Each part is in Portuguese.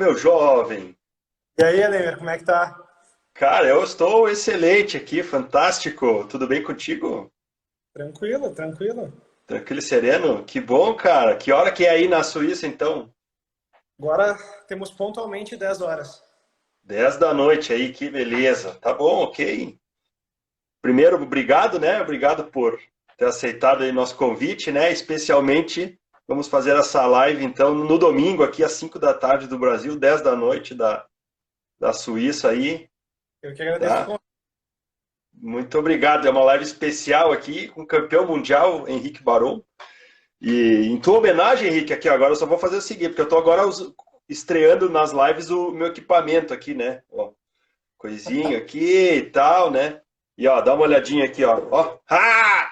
meu jovem? E aí, Lemer, como é que tá? Cara, eu estou excelente aqui, fantástico. Tudo bem contigo? Tranquilo, tranquilo. Tranquilo e sereno? Que bom, cara. Que hora que é aí na Suíça, então? Agora temos pontualmente 10 horas. 10 da noite aí, que beleza. Tá bom, ok. Primeiro, obrigado, né? Obrigado por ter aceitado aí nosso convite, né? Especialmente, vamos fazer essa live, então, no domingo, aqui às 5 da tarde do Brasil, 10 da noite da Suíça aí, Eu que agradeço o tá? convite. Muito obrigado. É uma live especial aqui com o campeão mundial, Henrique Baron. E em tua homenagem, Henrique, aqui agora eu só vou fazer o seguinte, porque eu tô agora estreando nas lives o meu equipamento aqui, né? Ó, coisinha aqui e tal, né? E ó, dá uma olhadinha aqui, ó. Ó, ah!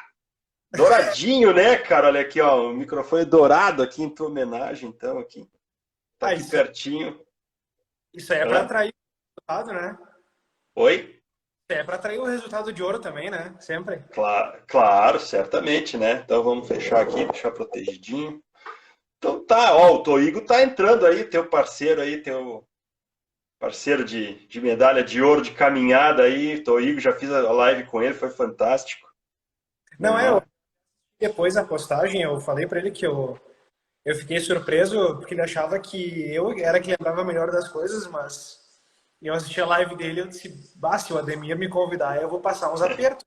Douradinho, né, cara? Olha aqui, ó, o microfone dourado aqui em tua homenagem, então, aqui. Tá Ah, aqui pertinho. isso aí é para Hã? atrair o resultado, né? Oi? Isso aí é para atrair o resultado de ouro também, né? Sempre. Claro, claro, certamente, né? Então vamos fechar aqui, deixar protegidinho. Então tá, ó, o Toigo tá entrando aí, teu parceiro aí, teu parceiro de medalha de ouro de caminhada aí, Toigo, já fiz a live com ele, foi fantástico, Não é, né? depois da postagem eu falei para ele que eu fiquei surpreso porque ele achava que eu era que lembrava melhor das coisas, mas eu assisti a live dele e eu disse, bah, se o Ademir me convidar, eu vou passar uns apertos.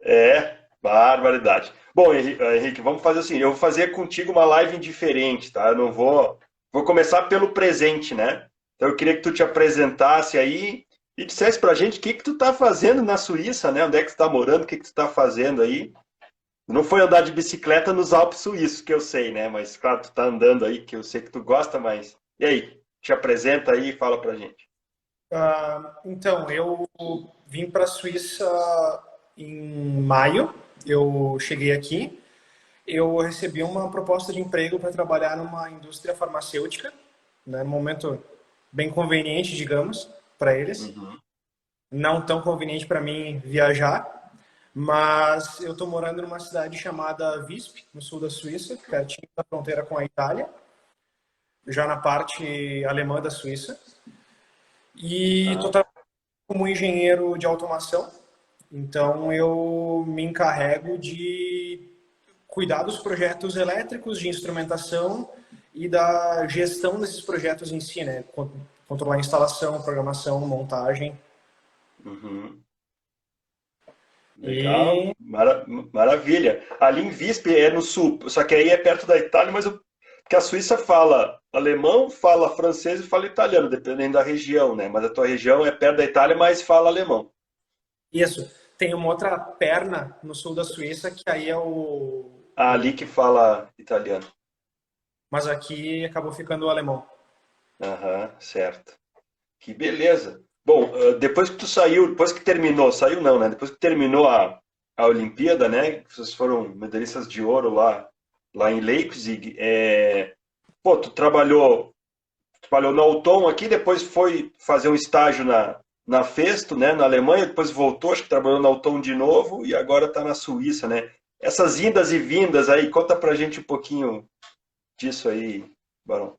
É, barbaridade. Bom, Henrique, vamos fazer assim, eu vou fazer contigo uma live diferente, tá? Eu não vou começar pelo presente, né? Então eu queria que tu te apresentasse aí e dissesse pra gente o que que tu tá fazendo na Suíça, né? Onde é que tu tá morando, o que que tu tá fazendo aí? Não foi andar de bicicleta nos Alpes Suíços, que eu sei, né? Mas claro, tu tá andando aí, que eu sei que tu gosta, mas e aí? Te apresenta aí e fala pra gente. Então, eu vim para a Suíça em maio. Eu cheguei aqui. Eu recebi uma proposta de emprego para trabalhar numa indústria farmacêutica, né? Um momento bem conveniente, digamos, para eles. Uhum. Não tão conveniente para mim viajar, mas eu estou morando numa cidade chamada Visp, no sul da Suíça, pertinho da fronteira com a Itália, já na parte alemã da Suíça. E estou Ah, trabalhando como engenheiro de automação. Então, eu me encarrego de cuidar dos projetos elétricos, de instrumentação e da gestão desses projetos em si, né? Controlar a instalação, programação, montagem. uhum. Legal, E maravilha. Ali em Visp é no sul, só que aí é perto da Itália, mas porque a Suíça fala alemão, fala francês e fala italiano, dependendo da região, né? Mas a tua região é perto da Itália, mas fala alemão. isso. Tem uma outra perna no sul da Suíça que aí é Ah, ali que fala italiano. Mas aqui acabou ficando o alemão. Aham, certo. Que beleza. Bom, depois que tu saiu, depois que terminou, saiu não, né? Depois que terminou a Olimpíada, né? Vocês foram medalhistas de ouro lá em Leipzig. Pô, tu trabalhou na Auton aqui, depois foi fazer um estágio na Festo, né? Na Alemanha, depois voltou, acho que trabalhou na Auton de novo e agora está na Suíça, né? Essas indas e vindas aí, conta pra gente um pouquinho disso aí, Barão.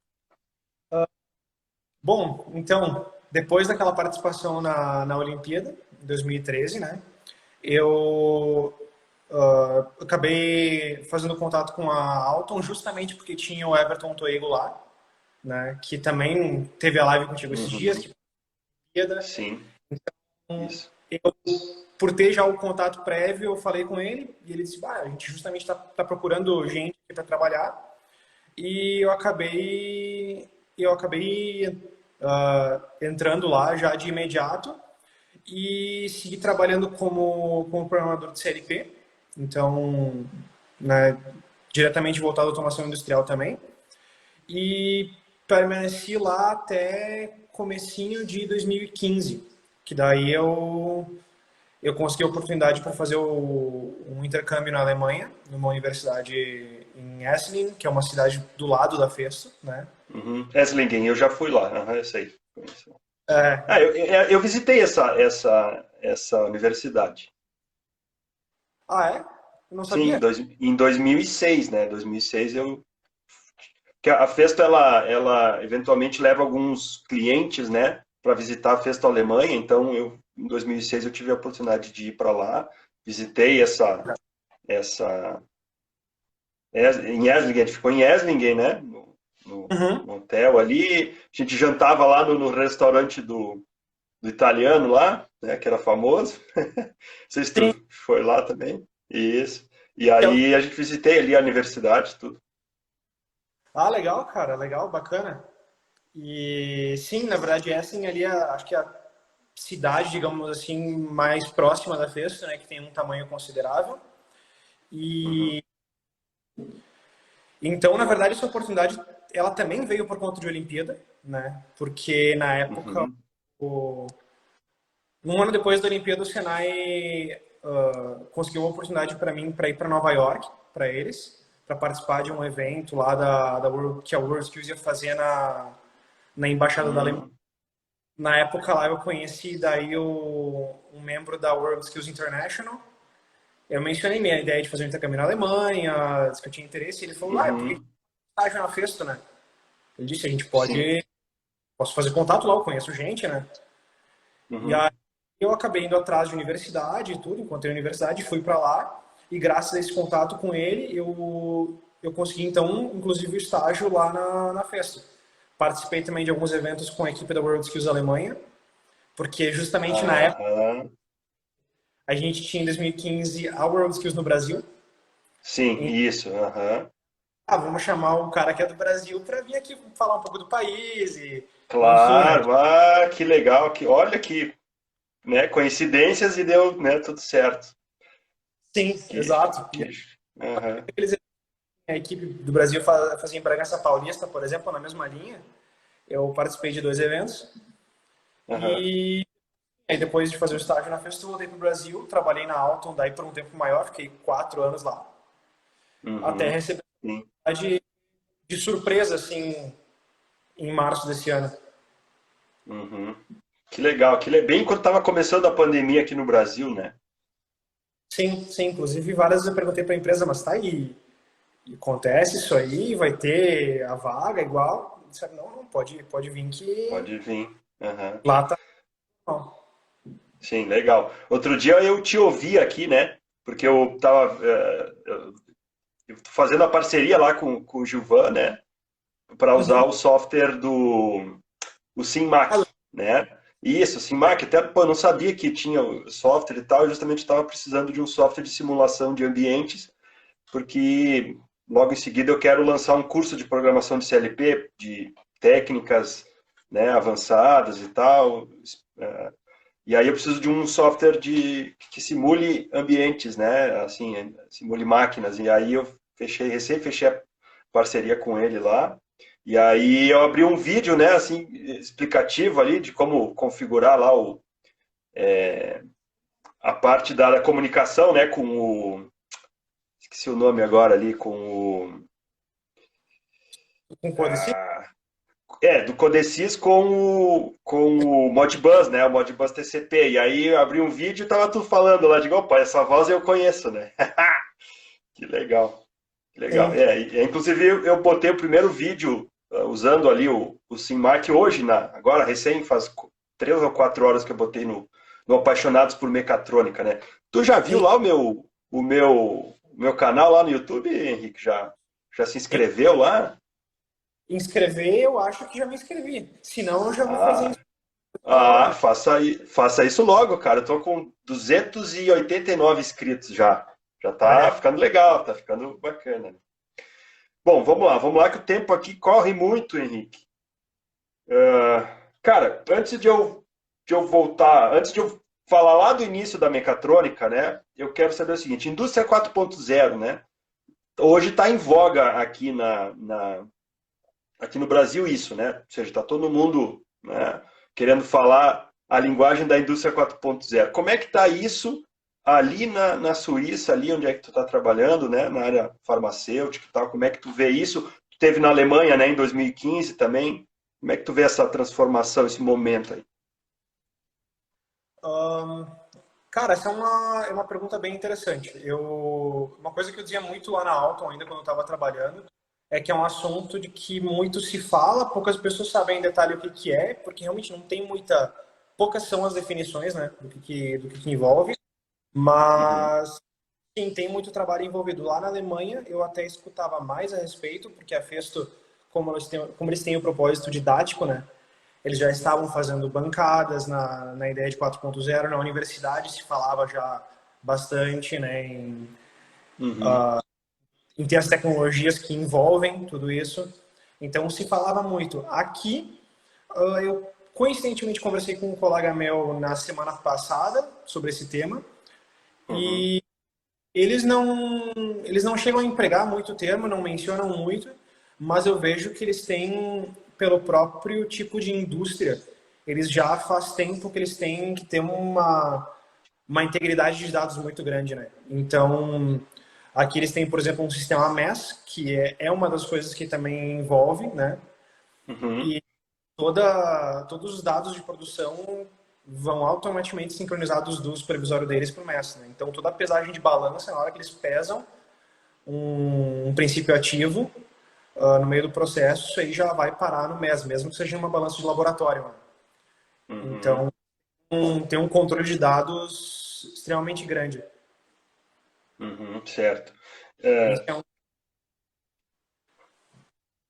Bom, então, depois daquela participação na Olimpíada, em 2013, né? Eu acabei fazendo contato com a Alton justamente porque tinha o Everton Toego lá, né? Que também teve a live contigo esses dias, Uhum, que Olimpíada. sim, isso. Eu, por ter já o contato prévio, eu falei com ele e ele disse: bah, a gente justamente está procurando gente para trabalhar. E eu acabei entrando lá já de imediato e segui trabalhando como programador de CLP, então, né, diretamente voltado à automação industrial também. E permaneci lá até comecinho de 2015, que daí eu consegui a oportunidade para fazer um intercâmbio na Alemanha, numa universidade em Esslingen, que é uma cidade do lado da Festo, né? Uhum. Esslingen, eu já fui lá, eu sei. É, Ah, eu visitei essa universidade. ah, é? Eu não Sim, sabia. em 2006, né? 2006 eu que a Festo, ela eventualmente leva alguns clientes, né, para visitar a Festo Alemanha. Então, em 2006, eu tive a oportunidade de ir para lá, visitei essa em Esslingen, a gente ficou em Esslingen, né, Uhum. no hotel ali. A gente jantava lá no restaurante do italiano lá, né, que era famoso. Não sei se Sim. tu foi lá também. Isso. E Eu- aí a gente visitei ali a universidade, tudo. Ah, legal, cara, legal, bacana. E sim, na verdade, Essen ali, acho que é a cidade, digamos assim, mais próxima da Festo, né, que tem um tamanho considerável. Uhum, E então, na verdade, essa oportunidade, ela também veio por conta de Olimpíada, né? Porque na época, uhum, o... um ano depois da Olimpíada, o Senai conseguiu uma oportunidade para mim para ir para Nova York, para eles, para participar de um evento lá da World, que a World Skills ia fazer na embaixada da Alemanha. uhum, Na época lá eu conheci daí um membro da World Skills International. Eu mencionei minha ideia de fazer um intercâmbio na Alemanha, disse que eu tinha interesse, e ele falou, ah, por que uhum, estágio na Festo, né? Ele disse, a gente sim. pode, posso fazer contato lá, eu conheço gente, né? E Uhum. aí eu acabei indo atrás de universidade e tudo, encontrei a universidade, fui para lá, e graças a esse contato com ele, eu consegui então, inclusive, o estágio lá na Festo. Participei também de alguns eventos com a equipe da World Skills Alemanha, porque justamente na época Aham. a gente tinha em 2015 a World Skills no Brasil. Sim, E, isso. Aham. vamos chamar um cara que é do Brasil para vir aqui falar um pouco do país e vamos supor, né? Claro, que legal, que olha que, né, coincidências e deu, né, tudo certo. Sim, Que, exato. E que, aham, aqueles, a equipe do Brasil fazia em Bragança Paulista, por exemplo, na mesma linha. Eu participei de dois eventos aham, e aí depois de fazer o estágio na Festo, eu voltei para o Brasil, trabalhei na Alton daí por um tempo maior, fiquei 4 anos lá, até uhum, receber sim. a oportunidade de surpresa, assim, em março desse ano. Uhum. Que legal, que bem quando estava começando a pandemia aqui no Brasil, né? Sim, sim, inclusive várias vezes eu perguntei para a empresa, mas tá aí, acontece isso aí, vai ter a vaga igual? Disseram, não, não, pode vir que Pode vir. Aham. lá tá. Não. Sim, legal. Outro dia eu te ouvi aqui, né? Porque eu estava fazendo a parceria lá com o Gilvan, né? Para usar Uhum. o software do o SIMAC, Ah, né? Isso, o SIMAC, até pô, eu não sabia que tinha o software e tal, eu justamente estava precisando de um software de simulação de ambientes, porque logo em seguida eu quero lançar um curso de programação de CLP, de técnicas, né, avançadas e tal. E aí eu preciso de um software que simule ambientes, né? Assim, simule máquinas. E aí eu recém fechei a parceria com ele lá. E aí eu abri um vídeo, né, assim, explicativo ali de como configurar lá a parte da comunicação, né, com o, esqueci o nome agora ali, com o, com Codeci? do Codesys com o Modbus, né, o Modbus TCP. E aí eu abri um vídeo e tava tu falando lá, digo, opa, essa voz eu conheço, né? Que legal. Legal. Sim. Inclusive, eu botei o primeiro vídeo usando ali o SIMAC hoje, agora, recém, faz 3 ou 4 horas que eu botei no Apaixonados por Mecatrônica, né? Tu já viu Sim. lá o meu canal lá no YouTube, Henrique? Já se inscreveu lá? Inscrever, eu acho que já me inscrevi. Se não, eu já vou fazer Ah, isso agora. faça isso logo, cara. Eu tô com 289 inscritos já. Já Ah, tá é? ficando legal, tá ficando bacana. Bom, vamos lá que o tempo aqui corre muito, Henrique. Cara, antes de eu voltar, antes de eu falar lá do início da mecatrônica, né, eu quero saber o seguinte, indústria 4.0, né, hoje está em voga aqui aqui no Brasil isso, né, ou seja, está todo mundo, né, querendo falar a linguagem da indústria 4.0. Como é que está isso ali na Suíça, ali onde é que tu está trabalhando, né, na área farmacêutica e tal, como é que tu vê isso? Tu teve na Alemanha, né, em 2015 também, como é que tu vê essa transformação, esse momento aí? Ahn, cara, essa é uma pergunta bem interessante. Uma coisa que eu dizia muito lá na Alton, ainda quando eu estava trabalhando, é que é um assunto de que muito se fala, poucas pessoas sabem em detalhe o que que é, porque realmente não tem muita... Poucas são as definições, né, do que envolve, Uhum. mas sim, tem muito trabalho envolvido. Lá na Alemanha, eu até escutava mais a respeito, porque a Festo, como eles têm o propósito didático, né, eles já estavam fazendo bancadas na ideia de 4.0, na universidade se falava já bastante, né, Uhum. em ter as tecnologias que envolvem tudo isso. Então se falava muito. Aqui, eu coincidentemente conversei com um colega meu na semana passada sobre esse tema Uhum. e eles não chegam a empregar muito o termo, não mencionam muito, mas eu vejo que eles têm, pelo próprio tipo de indústria, eles já faz tempo que eles têm que ter uma integridade de dados muito grande, né? Então, aqui eles têm, por exemplo, um sistema MES, que é uma das coisas que também envolve, né? Uhum. E todos os dados de produção vão automaticamente sincronizados do supervisório deles para o MES, né? Então, toda a pesagem de balança, na hora que eles pesam um princípio ativo no meio do processo, isso aí já vai parar no MES, mesmo que seja uma balança de laboratório, né? Uhum. Então, tem um controle de dados extremamente grande. Uhum. Certo. Isso É, é um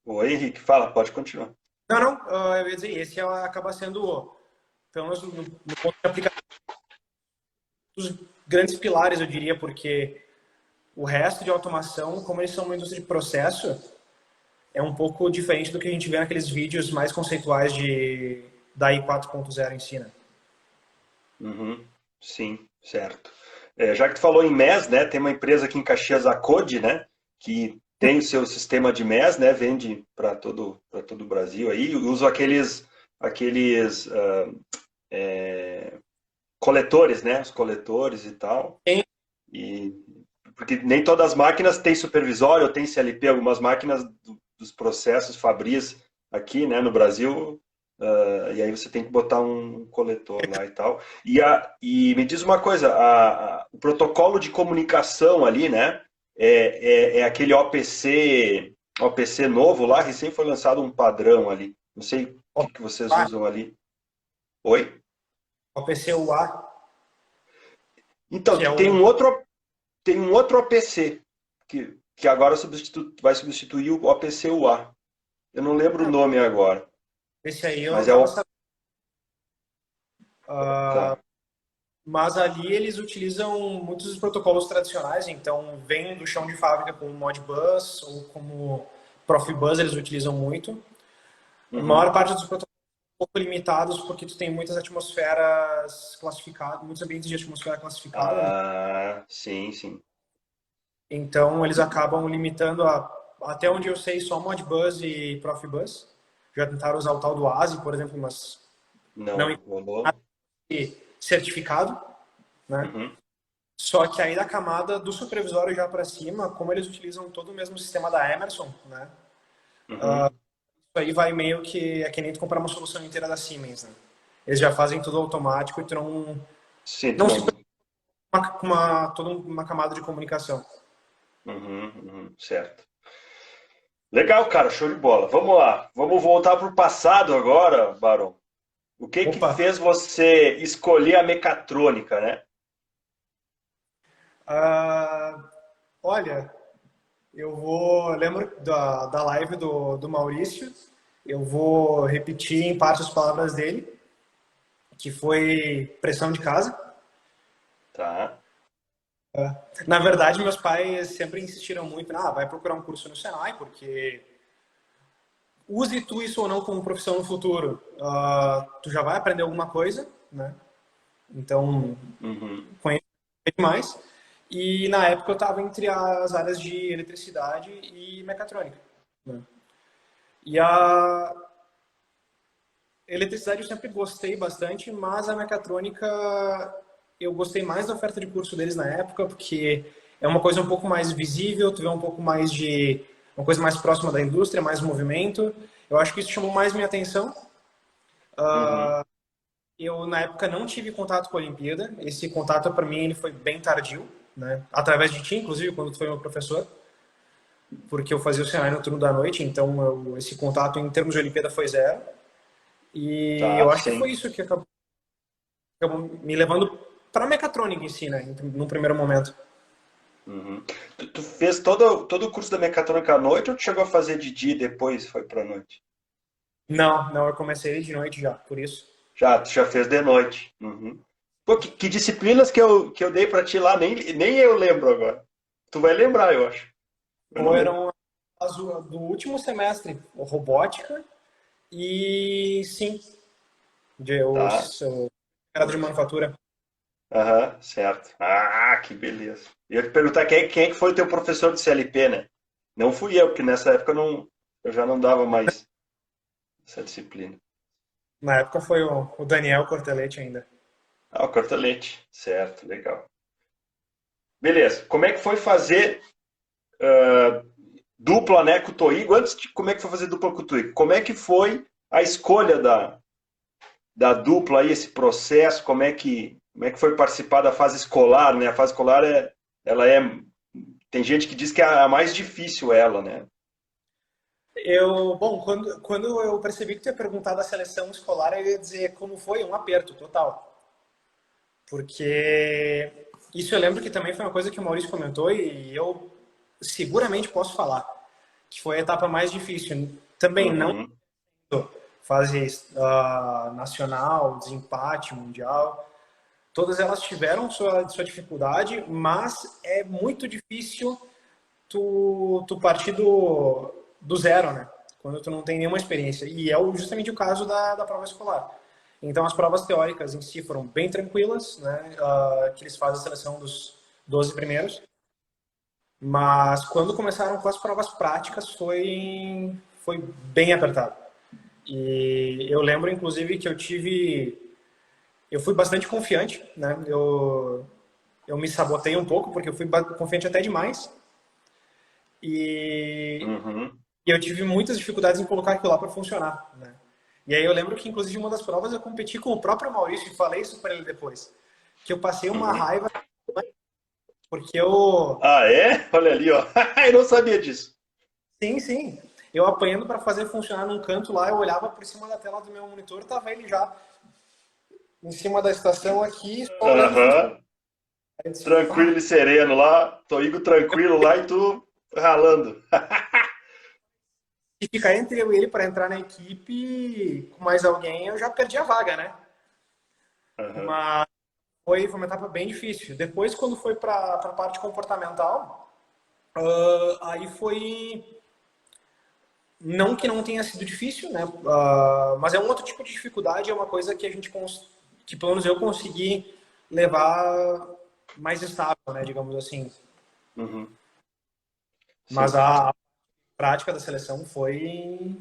Oi, Henrique, fala, pode continuar. Não, não, eu ia dizer, esse acaba sendo, pelo menos no ponto de aplicação, dos grandes pilares, eu diria, porque o resto de automação, como eles são uma indústria de processo, é um pouco diferente do que a gente vê naqueles vídeos mais conceituais da I 4.0 em si, né? Uhum. Sim, certo. Já que tu falou em MES, né, tem uma empresa aqui em Caxias, a Code, né, que tem o seu sistema de MES, né, vende para todo o Brasil aí, usa aqueles coletores, né, os coletores e tal, Tem, e porque nem todas as máquinas têm supervisório, ou tem CLP, algumas máquinas dos processos Fabris aqui, né, no Brasil, e aí você tem que botar um coletor lá e tal. E me diz uma coisa, o protocolo de comunicação ali, né, é aquele OPC novo lá, recém foi lançado um padrão ali. Não sei o que vocês usam ali. Oi? o PCUA, Então, que é tem um outro OPC que agora vai substituir o OPC UA. Eu não lembro o nome agora, esse aí eu não mas é estava o. sabendo. Tá. Mas ali eles utilizam muitos dos protocolos tradicionais, então vem do chão de fábrica como Modbus ou como Profibus, eles utilizam muito. A maior Uhum. parte dos protocolos são um pouco limitados porque tu tem muitas atmosferas classificadas, muitos ambientes de atmosfera classificada, né? Ah, sim, sim. Então eles acabam limitando até onde eu sei só Modbus e Profibus. Já tentaram usar o tal do ASI, por exemplo, mas não Não rolou. existe certificado, né? Uhum. Só que aí da camada do supervisório já para cima, como eles utilizam todo o mesmo sistema da Emerson, né? Uhum. Isso aí vai meio que é que nem tu comprar uma solução inteira da Siemens, né? Eles já fazem tudo automático e tu Sim, tu não se não. preocupa com toda uma camada de comunicação. Uhum, uhum, certo. Legal, cara, show de bola. Vamos lá. Vamos voltar para o passado agora, Barão. O que que Opa, fez você escolher a mecatrônica, né? ah, olha, lembro da live do Maurício, eu vou repetir em parte as palavras dele, que foi pressão de casa. Tá. Na verdade, meus pais sempre insistiram muito, vai procurar um curso no Senai, porque use tu isso ou não como profissão no futuro, tu já vai aprender alguma coisa, né? Então, Uhum. conhecer mais. E na época eu estava entre as áreas de eletricidade e mecatrônica, né? E a eletricidade eu sempre gostei bastante, mas a mecatrônica eu gostei mais da oferta de curso deles na época, porque é uma coisa um pouco mais visível, tu vê um pouco mais de uma coisa mais próxima da indústria, mais movimento. Eu acho que isso chamou mais minha atenção. Uhum. Eu na época não tive contato com a Olimpíada. Esse contato para mim ele foi bem tardio, né? Através de ti, inclusive, quando tu foi meu professor. porque eu fazia o cenário no turno da noite, então esse contato em termos de Olimpíada foi zero. E Tá, eu acho que foi sim. isso que acabou me levando para a mecatrônica em si, né, num primeiro momento. Uhum. Tu fez todo o curso da mecatrônica à noite ou tu chegou a fazer de dia e depois foi pra noite? Não, não, eu comecei de noite já, por isso. Já, tu já fez de noite. Uhum. Pô, que disciplinas que eu dei pra ti lá, nem eu lembro agora. Tu vai lembrar, eu acho. Eu não Ou lembro. eram as do último semestre, robótica e sim, de Tá. os era de manufatura. Aham, certo. Ah, que beleza. Eu ia te perguntar quem é que foi o teu professor de CLP, né? Não fui eu, porque nessa época eu já não dava mais essa disciplina. Na época foi o Daniel Cortelete ainda. Ah, o cortelete. Certo, legal. Beleza. Como é que foi fazer dupla, né, com o Toigo? Antes de como é que foi fazer dupla com o Toigo? Como é que foi a escolha da dupla aí, esse processo? Como é que foi participar da fase escolar, né? A fase escolar ela é, tem gente que diz que é a mais difícil ela, né? Bom, quando eu percebi que tu ia perguntar da seleção escolar, eu ia dizer como foi um aperto total. Porque isso eu lembro que também foi uma coisa que o Maurício comentou e eu seguramente posso falar, que foi a etapa mais difícil. Também não Uhum. fase nacional, desempate, mundial, todas elas tiveram sua dificuldade, mas é muito difícil tu partir do zero, né? Quando tu não tem nenhuma experiência. E é justamente o caso da prova escolar. Então, as provas teóricas em si foram bem tranquilas, né? Que eles fazem a seleção dos 12 primeiros. Mas quando começaram com as provas práticas, foi bem apertado. E eu lembro, inclusive, que eu fui bastante confiante, né? Eu me sabotei um pouco, porque eu fui confiante até demais. E Uhum. E eu tive muitas dificuldades em colocar aquilo lá para funcionar, né? E aí eu lembro que, inclusive, uma das provas eu competi com o próprio Maurício e falei isso para ele depois. Que eu passei uma Uhum. raiva porque eu... Ah, é? Olha ali, ó. Eu não sabia disso. Sim, sim. Eu apanhando para fazer funcionar num canto lá, eu olhava por cima da tela do meu monitor, tava ele já em cima da estação aqui, só olhando funcionar. Aham. Tranquilo e sereno lá. Toigo tranquilo lá e tu ralando. Se ficar entre eu e ele para entrar na equipe com mais alguém, eu já perdi a vaga, né? Aham. Mas foi uma etapa bem difícil. Depois, quando foi para a parte comportamental, aí foi. Não que não tenha sido difícil, né? Mas é um outro tipo de dificuldade, é uma coisa que a gente, que pelo menos eu consegui levar mais estável, né? Digamos assim. Uhum. Mas Sim, a prática da seleção foi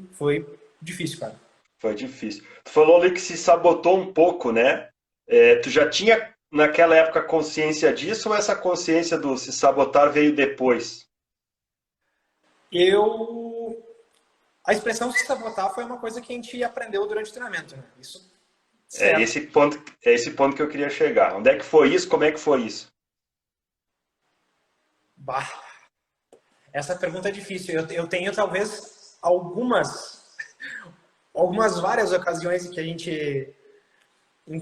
difícil, cara. foi difícil. Tu falou ali que se sabotou um pouco, né? Tu já tinha naquela época consciência disso ou essa consciência do se sabotar veio depois? Eu. A expressão se sabotar foi uma coisa que a gente aprendeu durante o treinamento, né? Isso, certo. É esse ponto que eu queria chegar. Onde é que foi isso? Como é que foi isso? Bah, essa pergunta é difícil. Eu tenho talvez algumas várias ocasiões em que a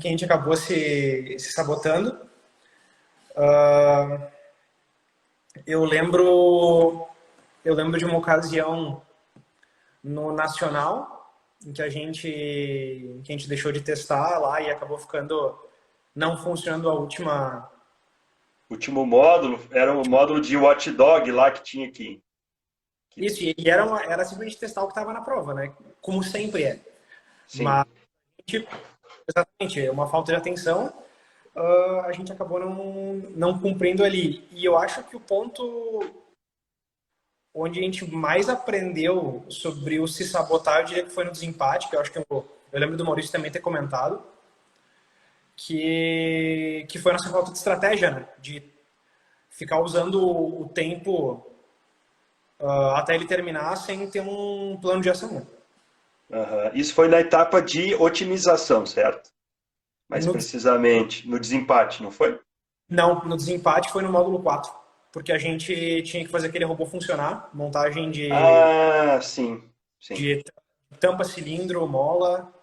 gente acabou se sabotando. Eu lembro, eu lembro de uma ocasião no Nacional em que a gente deixou de testar lá e acabou ficando não funcionando a última. Último módulo era o módulo de Watchdog lá que tinha que Isso, e era simplesmente testar o que estava na prova, né? Como sempre é. sim. Mas, exatamente, é uma falta de atenção, a gente acabou não cumprindo ali. E eu acho que o ponto onde a gente mais aprendeu sobre o se sabotar, eu diria que foi no desempate, que eu acho que eu lembro do Maurício também ter comentado, que foi a nossa falta de estratégia, né? De ficar usando o tempo até ele terminar sem ter um plano de ação. Né? Aham. Isso foi na etapa de otimização, certo? Mais No, precisamente no desempate, não foi? não, no desempate foi no módulo 4. porque a gente tinha que fazer aquele robô funcionar, montagem Ah, sim, sim, de tampa, cilindro, mola,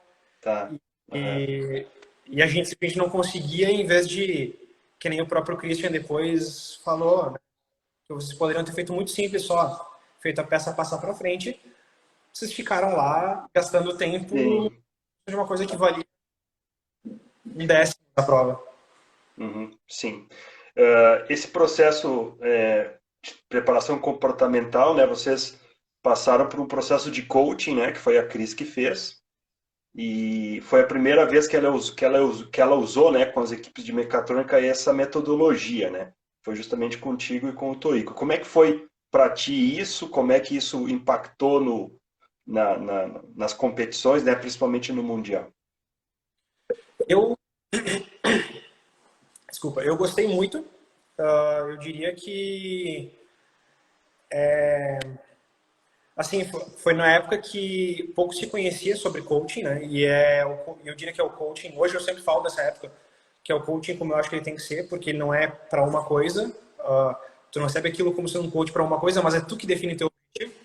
tá. Aham. e, e a gente simplesmente não conseguia, em vez de, que nem o próprio Christian depois falou, né, que vocês poderiam ter feito muito simples só, feito a peça passar para frente, vocês ficaram lá gastando tempo Sim. de uma coisa que valia um décimo da prova. Uhum, sim. Esse processo de preparação comportamental, né? Vocês passaram por um processo de coaching, né? Que foi a Cris que fez. E foi a primeira vez que ela usou, né? Com as equipes de mecatrônica essa metodologia, né? Foi justamente contigo e com o Toico. Como é que foi para ti isso? Como é que isso impactou nas competições, né? Principalmente no Mundial? Eu, desculpa, eu gostei muito. Eu diria que assim, foi na época que pouco se conhecia sobre coaching, né? E eu diria que é o coaching, hoje eu sempre falo dessa época, que é o coaching como eu acho que ele tem que ser, porque ele não é para uma coisa, tu não recebe aquilo como sendo um coach para uma coisa, mas é tu que define teu objetivo,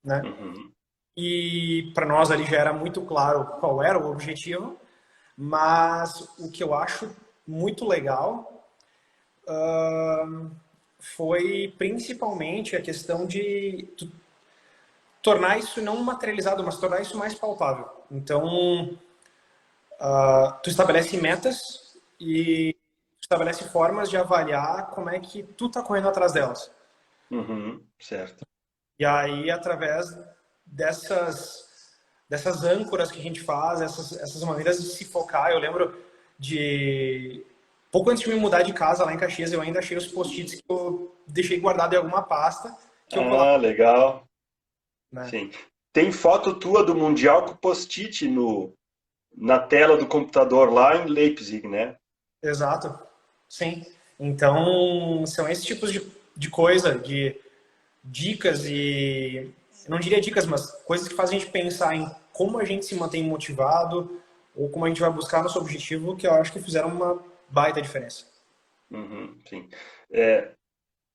né? Uhum, E para nós ali já era muito claro qual era o objetivo, mas o que eu acho muito legal foi principalmente a questão de tornar isso não materializado, mas tornar isso mais palpável. Então, tu estabelece metas e estabelece formas de avaliar como é que tu tá correndo atrás delas. uhum, certo. E aí, através dessas âncoras que a gente faz, essas maneiras de se focar, eu lembro de pouco antes de me mudar de casa lá em Caxias, eu ainda achei os post-its que eu deixei guardado em alguma pasta que eu colava, Ah, legal. né? Sim. Tem foto tua do Mundial com post-it na tela do computador lá em Leipzig, né? Exato. Sim. Então, são esses tipos de coisa, de dicas e. Não diria dicas, mas coisas que fazem a gente pensar em como a gente se mantém motivado ou como a gente vai buscar nosso objetivo, que eu acho que fizeram uma baita diferença. Uhum, sim. É,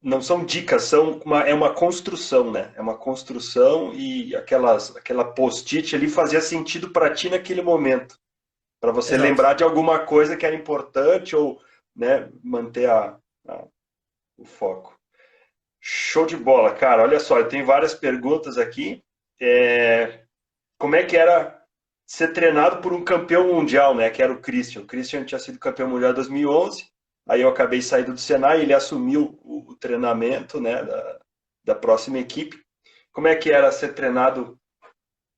não são dicas, é uma construção, né? É uma construção e aquela post-it ali fazia sentido para ti naquele momento, para você Exato. lembrar de alguma coisa que era importante ou, né, manter o foco. Show de bola, cara. Olha só, eu tenho várias perguntas aqui. Como é que era ser treinado por um campeão mundial, né? Que era o Christian. O Christian tinha sido campeão mundial em 2011. Aí eu acabei saindo do Senai, ele assumiu o treinamento, né, da próxima equipe. Como é que era ser treinado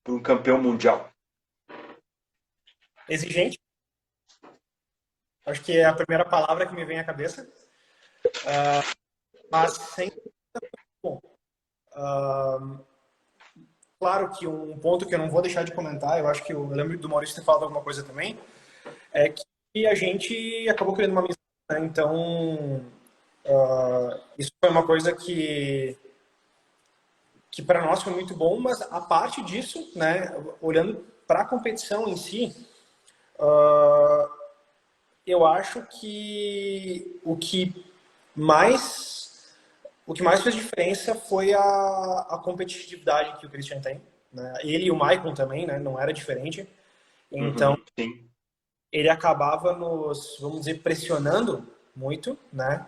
por um campeão mundial? Exigente, acho que é a primeira palavra que me vem à cabeça, mas sempre bom. Claro que um ponto que eu não vou deixar de comentar, eu acho que eu lembro do Maurício ter falado alguma coisa também, é que a gente acabou criando uma amizade, né? Então, isso foi uma coisa que para nós foi muito bom, mas a parte disso, né, olhando para a competição em si, eu acho que mais o que mais fez diferença foi a competitividade que o Christian tem, né? Ele e o Maicon também, né, não era diferente. Então, Uhum, sim. ele acabava nos, vamos dizer, pressionando muito, né?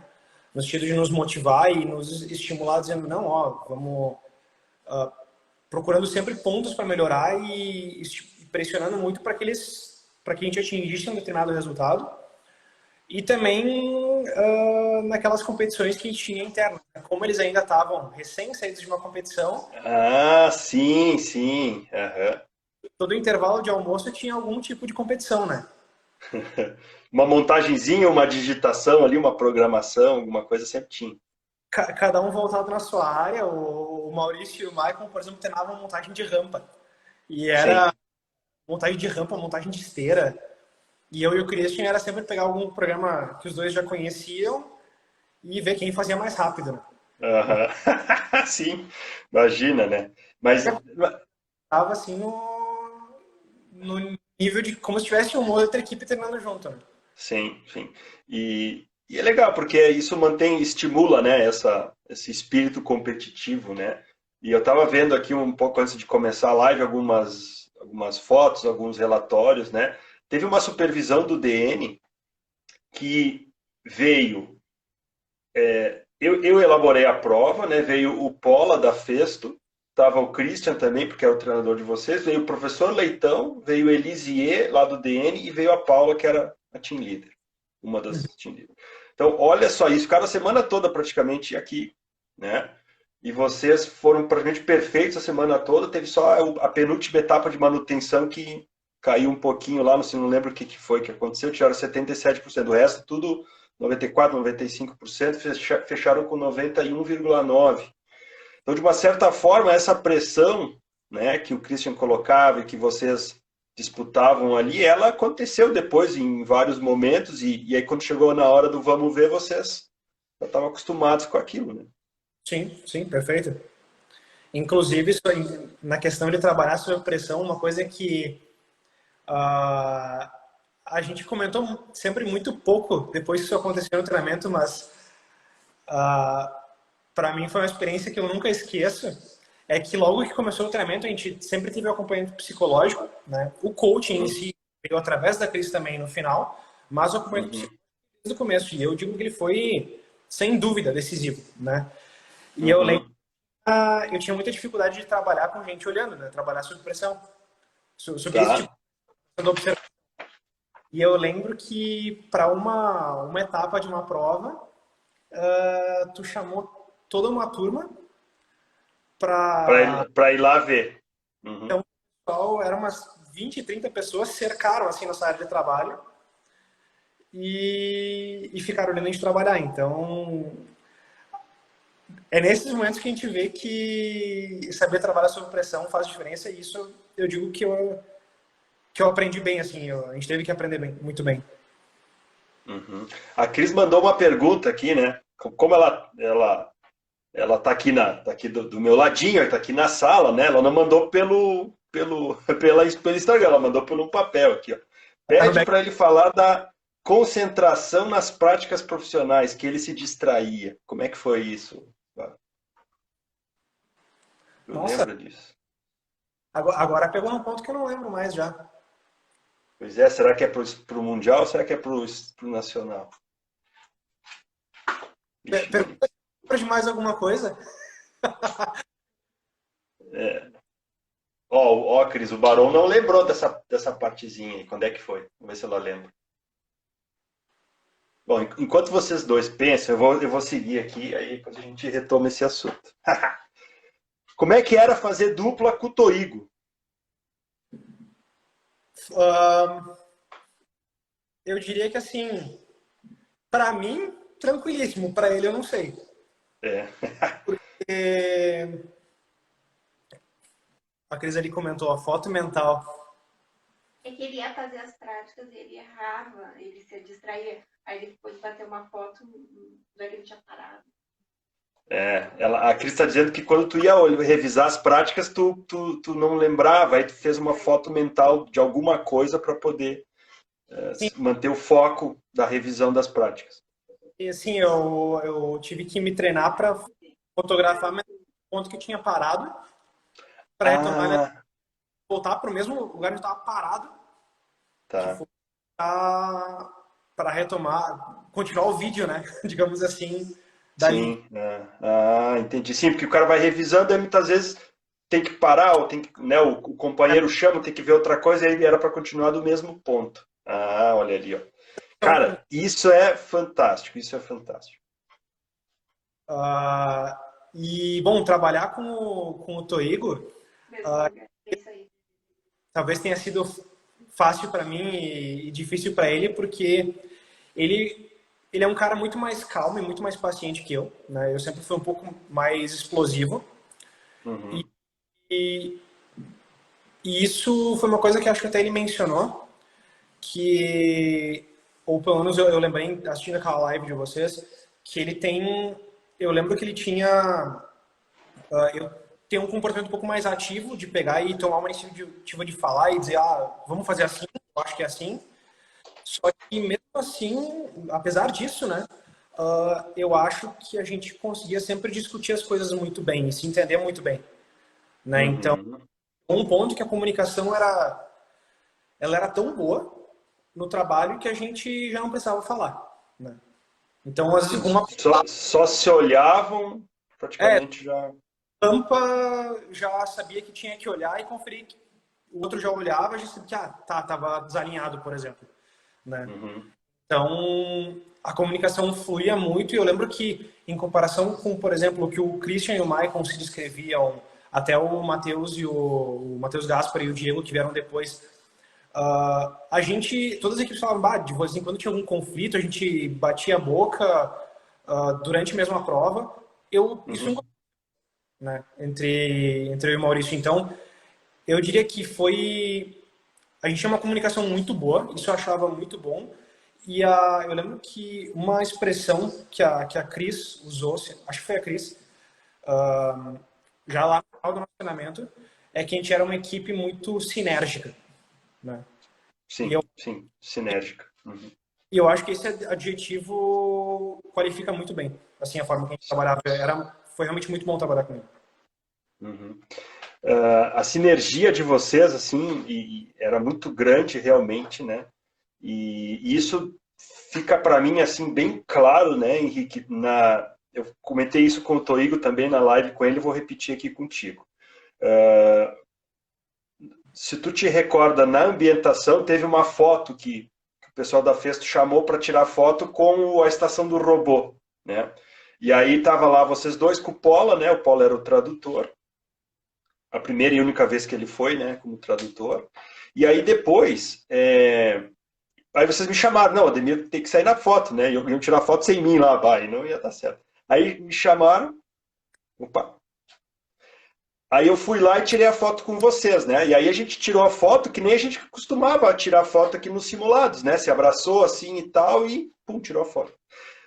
No sentido de nos motivar e nos estimular, dizendo, não, ó, vamos procurando sempre pontos para melhorar e pressionando muito para que a gente atingisse um determinado resultado. E também naquelas competições que a gente tinha internas. Como eles ainda estavam recém-saídos de uma competição, Ah, sim, sim. Aham. todo intervalo de almoço tinha algum tipo de competição, né? Uma montagenzinha, uma digitação ali, uma programação, alguma coisa sempre tinha. Cada um voltado na sua área. O Maurício e o Maicon, por exemplo, treinavam montagem de rampa. E era Sim. montagem de rampa, montagem de esteira. E eu e o Christian era sempre pegar algum programa que os dois já conheciam e ver quem fazia mais rápido, né? E Aham. Sim, imagina, né? Mas tava assim no nível de como se tivesse uma outra equipe treinando junto, né? sim, sim. E E é legal, porque isso mantém, estimula, né, esse espírito competitivo, né? E eu estava vendo aqui um pouco antes de começar a live algumas fotos, alguns relatórios, né? Teve uma supervisão do DN que veio, eu elaborei a prova, né? Veio o Pola da Festo, estava o Christian também, porque é o treinador de vocês, veio o professor Leitão, veio o Elisier lá do DN e veio a Paula, que era a team leader, uma das team leaders. Então, olha só isso, ficaram a semana toda praticamente aqui, né? E vocês foram praticamente perfeitos a semana toda, teve só a penúltima etapa de manutenção que caiu um pouquinho lá, não lembro o que foi que aconteceu, tiraram 77%, o resto tudo 94%, 95%, fecharam com 91,9%. Então, de uma certa forma, essa pressão, né, que o Christian colocava e que vocês disputavam ali, ela aconteceu depois em vários momentos e aí quando chegou na hora do vamos ver, vocês já estavam acostumados com aquilo, né? Sim, sim, perfeito. Inclusive, na questão de trabalhar sob pressão, uma coisa que a gente comentou sempre muito pouco depois que isso aconteceu no treinamento, mas para mim foi uma experiência que eu nunca esqueço. É que logo que começou o treinamento, a gente sempre teve um acompanhamento psicológico, né? O coaching em si veio através da Cris também no final, mas o acompanhamento psicológico desde o começo. E eu digo que ele foi, sem dúvida, decisivo, né? E eu lembro eu tinha muita dificuldade de trabalhar com gente olhando, né? Trabalhar sob pressão. Sob esse tipo Tá. de observação. E eu lembro que para uma etapa de uma prova, tu chamou toda uma turma para... Para ir lá ver. Então, o pessoal, eram umas 20, 30 pessoas, cercaram assim nossa área de trabalho e ficaram olhando a gente trabalhar. Então, é nesses momentos que a gente vê que saber trabalhar sob pressão faz diferença e isso eu digo que eu aprendi bem, assim, a gente teve que aprender bem, muito bem. A Cris mandou uma pergunta aqui, né? Como ela tá aqui tá aqui do meu ladinho, tá aqui na sala, né? Ela não mandou pelo Instagram, ela mandou por um papel aqui, ó. Tá no Pede back. para ele falar da concentração nas práticas profissionais, que ele se distraía. Como é que foi isso? Eu Nossa, lembro disso. agora pegou num ponto que eu não lembro mais já. Pois é, será que é pro Mundial ou será que é pro Nacional? Vixe, Pergunta de mais alguma coisa? ó, Cris, o Barão não lembrou dessa partezinha aí. Quando é que foi? Vamos ver se ela lembra. Bom, enquanto vocês dois pensam, eu vou seguir aqui, aí depois a gente retoma esse assunto. Como é que era fazer dupla com o Toigo? Eu diria que assim, para mim, tranquilíssimo. Para ele, eu não sei. É. E a Cris ali comentou a foto mental. É que ele ia fazer as práticas e ele errava, ele se distraía. Aí ele foi bater uma foto, já que ele tinha parado. A Cris está dizendo que quando tu ia revisar as práticas, tu não lembrava, aí tu fez uma foto mental de alguma coisa para poder manter o foco da revisão das práticas. E assim, eu tive que me treinar para fotografar o ponto que eu tinha parado, para retomar, voltar para o mesmo lugar onde eu estava parado, Tá. para retomar, continuar o vídeo, né? Digamos assim, dali. Sim. Entendi. Sim, porque o cara vai revisando e muitas vezes tem que parar, ou tem que, né, o companheiro chama, tem que ver outra coisa, e aí era para continuar do mesmo ponto. Olha ali, ó. Então, Cara, isso é fantástico, isso é fantástico. e, bom, trabalhar com o Toigo, Isso aí. talvez tenha sido fácil para mim e difícil para ele, porque ele é um cara muito mais calmo e muito mais paciente que eu, né? Eu sempre fui um pouco mais explosivo. Uhum. E, e isso foi uma coisa que acho que até ele mencionou, que, ou pelo menos eu lembrei assistindo aquela live de vocês, que ele tem, eu lembro que ele tinha, eu tenho um comportamento um pouco mais ativo de pegar e tomar uma iniciativa de falar e dizer, vamos fazer assim, eu acho que é assim. Só que mesmo assim, apesar disso, né, eu acho que a gente conseguia sempre discutir as coisas muito bem e se entender muito bem, né? Então, Uhum. um ponto que a comunicação ela era tão boa no trabalho que a gente já não precisava falar, né? Então, às vezes, Sim, uma só se olhavam, é, praticamente já. tampa já sabia que tinha que olhar e conferir que o outro já olhava, já sabia que tava desalinhado, por exemplo, né? Uhum. Então, a comunicação fluía muito e eu lembro que, em comparação com, por exemplo, o que o Christian e o Michael se descreviam, até o Matheus e o Matheus Gaspar e o Diego que vieram depois, a gente, todas as equipes falavam, de vez em quando tinha algum conflito, a gente batia a boca durante mesmo a prova. Isso Uhum. né, entre eu e o Maurício. Então, eu diria que foi. A gente tinha uma comunicação muito boa, isso eu achava muito bom. E eu lembro que uma expressão que a Cris usou, acho que foi a Cris, já lá no final do nosso treinamento, é que a gente era uma equipe muito sinérgica, né? E eu, Sim, sim, sinérgica. Uhum. e eu acho que esse adjetivo qualifica muito bem, assim, a forma que a gente trabalhava. Foi realmente muito bom trabalhar com ele. Uhum. A sinergia de vocês, assim, era muito grande realmente, né? E isso fica para mim, assim, bem claro, né, Henrique? Eu comentei isso com o Toigo também na live com ele, vou repetir aqui contigo. Se tu te recorda, na ambientação, teve uma foto que o pessoal da Festo chamou para tirar foto com a estação do robô, né? E aí tava lá vocês dois com o Pola, né? O Pola era o tradutor, a primeira e única vez que ele foi, né, como tradutor. E aí depois, aí vocês me chamaram, não, Ademir tem que sair na foto, né? E eu ia tirar foto sem mim lá, vai, não ia dar certo. Aí me chamaram, opa. Aí eu fui lá e tirei a foto com vocês, né? E aí a gente tirou a foto que nem a gente costumava tirar foto aqui nos simulados, né? Se abraçou assim e tal e pum, tirou a foto.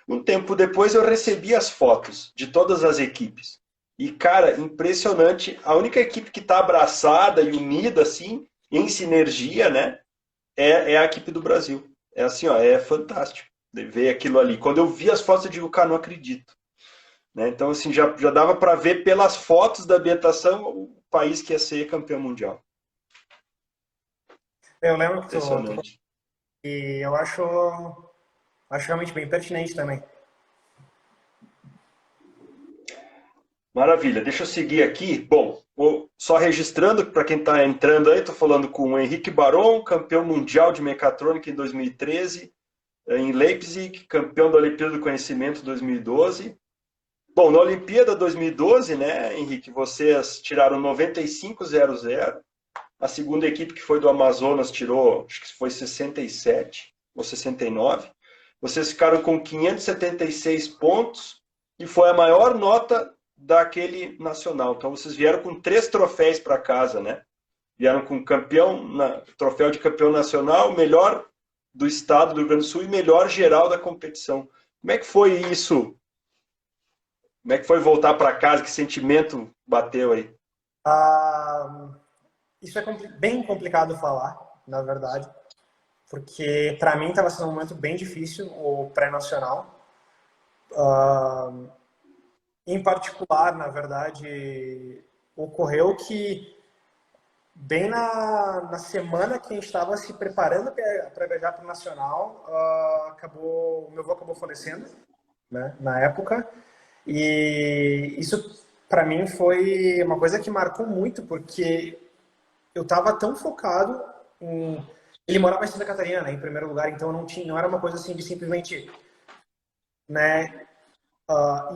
Um tempo depois eu recebi as fotos de todas as equipes. E, cara, impressionante. A única equipe que está abraçada e unida, assim, em sinergia, né? É a equipe do Brasil. É assim, ó, é fantástico ver aquilo ali. Quando eu vi as fotos, eu digo, cara, não acredito. Né? Então, assim, já dava para ver pelas fotos da ambientação o país que ia ser campeão mundial. Eu lembro que Impressionante. e eu acho realmente bem pertinente também. Maravilha, deixa eu seguir aqui. Bom, só registrando para quem está entrando aí, estou falando com o Henrique Baron, campeão mundial de mecatrônica em 2013, em Leipzig, campeão da Olimpíada do Conhecimento 2012. Bom, na Olimpíada 2012, né, Henrique, vocês tiraram 95,00. A segunda equipe, que foi do Amazonas, tirou, acho que foi 67 ou 69. Vocês ficaram com 576 pontos e foi a maior nota daquele nacional. Então vocês vieram com 3 troféus para casa, né? Vieram com troféu de campeão nacional, melhor do estado do Rio Grande do Sul e melhor geral da competição. Como é que foi isso? Como é que foi voltar para casa? Que sentimento bateu aí? Ah, isso é bem complicado falar, na verdade, porque para mim estava sendo um momento bem difícil, o pré-nacional. Em particular, na verdade, ocorreu que bem na semana que a gente estava se preparando para viajar para o Nacional, o meu avô acabou falecendo, né, na época. E isso, para mim, foi uma coisa que marcou muito, porque eu estava tão focado em... Ele morava em Santa Catarina, né, em primeiro lugar, então não era uma coisa assim de simplesmente, né,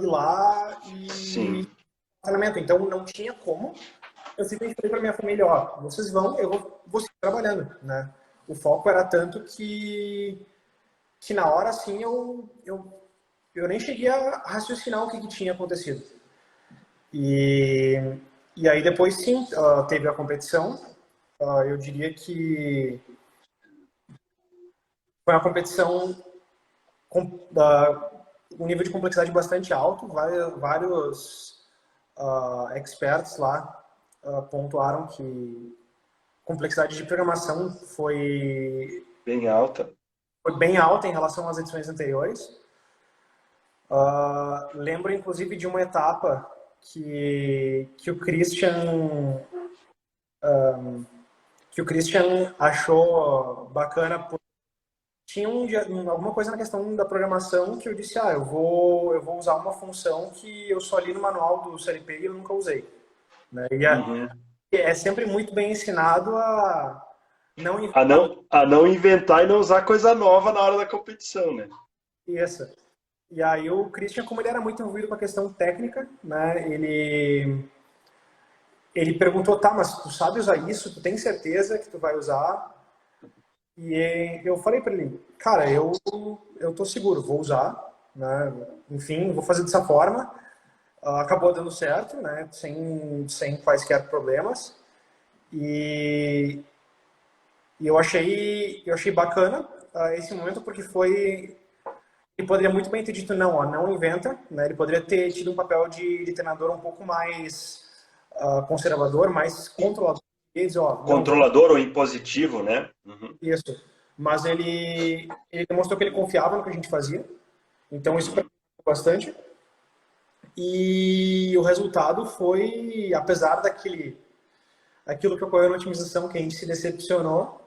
ir lá e... Sim. Então não tinha como. Eu simplesmente falei para minha família, ó, vocês vão, eu vou seguir trabalhando, né? O foco era tanto que na hora, assim, eu nem cheguei a raciocinar o que tinha acontecido. E, e aí depois, sim, teve a competição. Eu diria que foi uma competição com um nível de complexidade bastante alto. Vários experts lá pontuaram que complexidade de programação foi Bem alta. foi bem alta em relação às edições anteriores. Lembro, inclusive, de uma etapa que o Christian achou bacana. Tinha alguma coisa na questão da programação que eu disse, eu vou usar uma função que eu só li no manual do CLP e eu nunca usei. Né? E é sempre muito bem ensinado a não inventar. A não inventar e não usar coisa nova na hora da competição, né? Isso. E aí o Christian, como ele era muito envolvido com a questão técnica, né, ele perguntou, tá, mas tu sabe usar isso? Tu tem certeza que tu vai usar? E eu falei para ele, cara, eu tô seguro, vou usar, né? Enfim, vou fazer dessa forma. Acabou dando certo, né? Sem quaisquer problemas. E eu achei bacana esse momento porque ele poderia muito bem ter dito não inventa, né? Ele poderia ter tido um papel de treinador um pouco mais conservador, mais controlador. Controlador ou impositivo, né? Isso. Mas ele demonstrou que ele confiava no que a gente fazia. Então isso preocupou bastante. E o resultado foi, apesar aquilo que ocorreu na otimização, que a gente se decepcionou,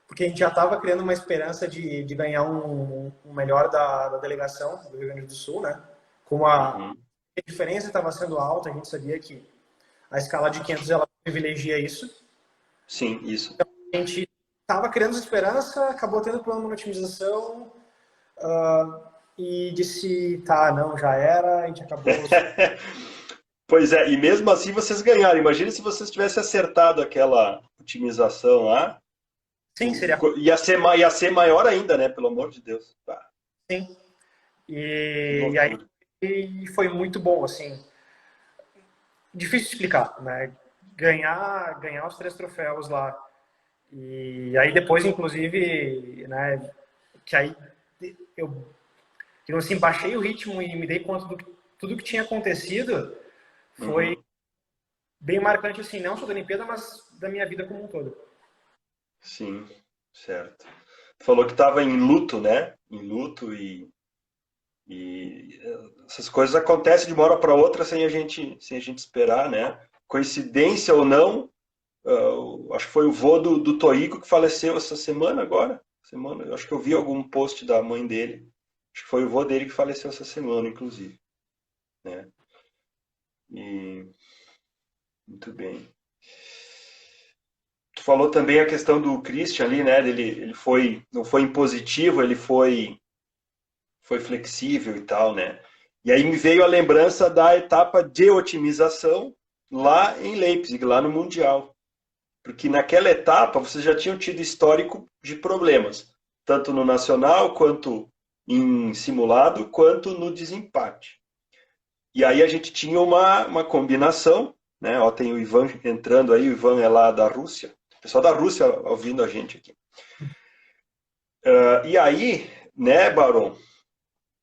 porque a gente já estava criando uma esperança de ganhar um melhor da delegação do Rio Grande do Sul, né? Como a diferença estava sendo alta, a gente sabia que a escala de 500 ela privilegia isso. Sim, isso. Então, a gente estava criando esperança, acabou tendo plano de otimização e disse, tá, não, já era, a gente acabou... Pois é, e mesmo assim vocês ganharam. Imagina se vocês tivessem acertado aquela otimização lá. Sim, seria... Ia ser maior ainda, né? Pelo amor de Deus. Sim. E aí foi muito bom, assim. Difícil de explicar, né? Ganhar os 3 troféus lá. E aí depois, inclusive, né? Que aí eu assim, baixei o ritmo e me dei conta de tudo que tinha acontecido. Foi bem marcante, assim, não só da Olimpíada, mas da minha vida como um todo. Sim, certo. Tu falou que estava em luto, né? Em luto e essas coisas acontecem de uma hora para outra sem a gente esperar, né? Coincidência ou não, acho que foi o vô do Toigo que faleceu essa semana agora. Acho que eu vi algum post da mãe dele. Acho que foi o vô dele que faleceu essa semana, inclusive. Né? E muito bem. Tu falou também a questão do Christian ali, né? Ele não foi impositivo, ele foi flexível e tal, né? E aí me veio a lembrança da etapa de otimização lá em Leipzig, lá no Mundial. Porque naquela etapa vocês já tinham tido histórico de problemas, tanto no nacional, quanto em simulado, quanto no desempate. E aí a gente tinha uma combinação, né? Ó, tem o Ivan entrando aí, o Ivan é lá da Rússia, o pessoal da Rússia ouvindo a gente aqui. E aí, né, Baron,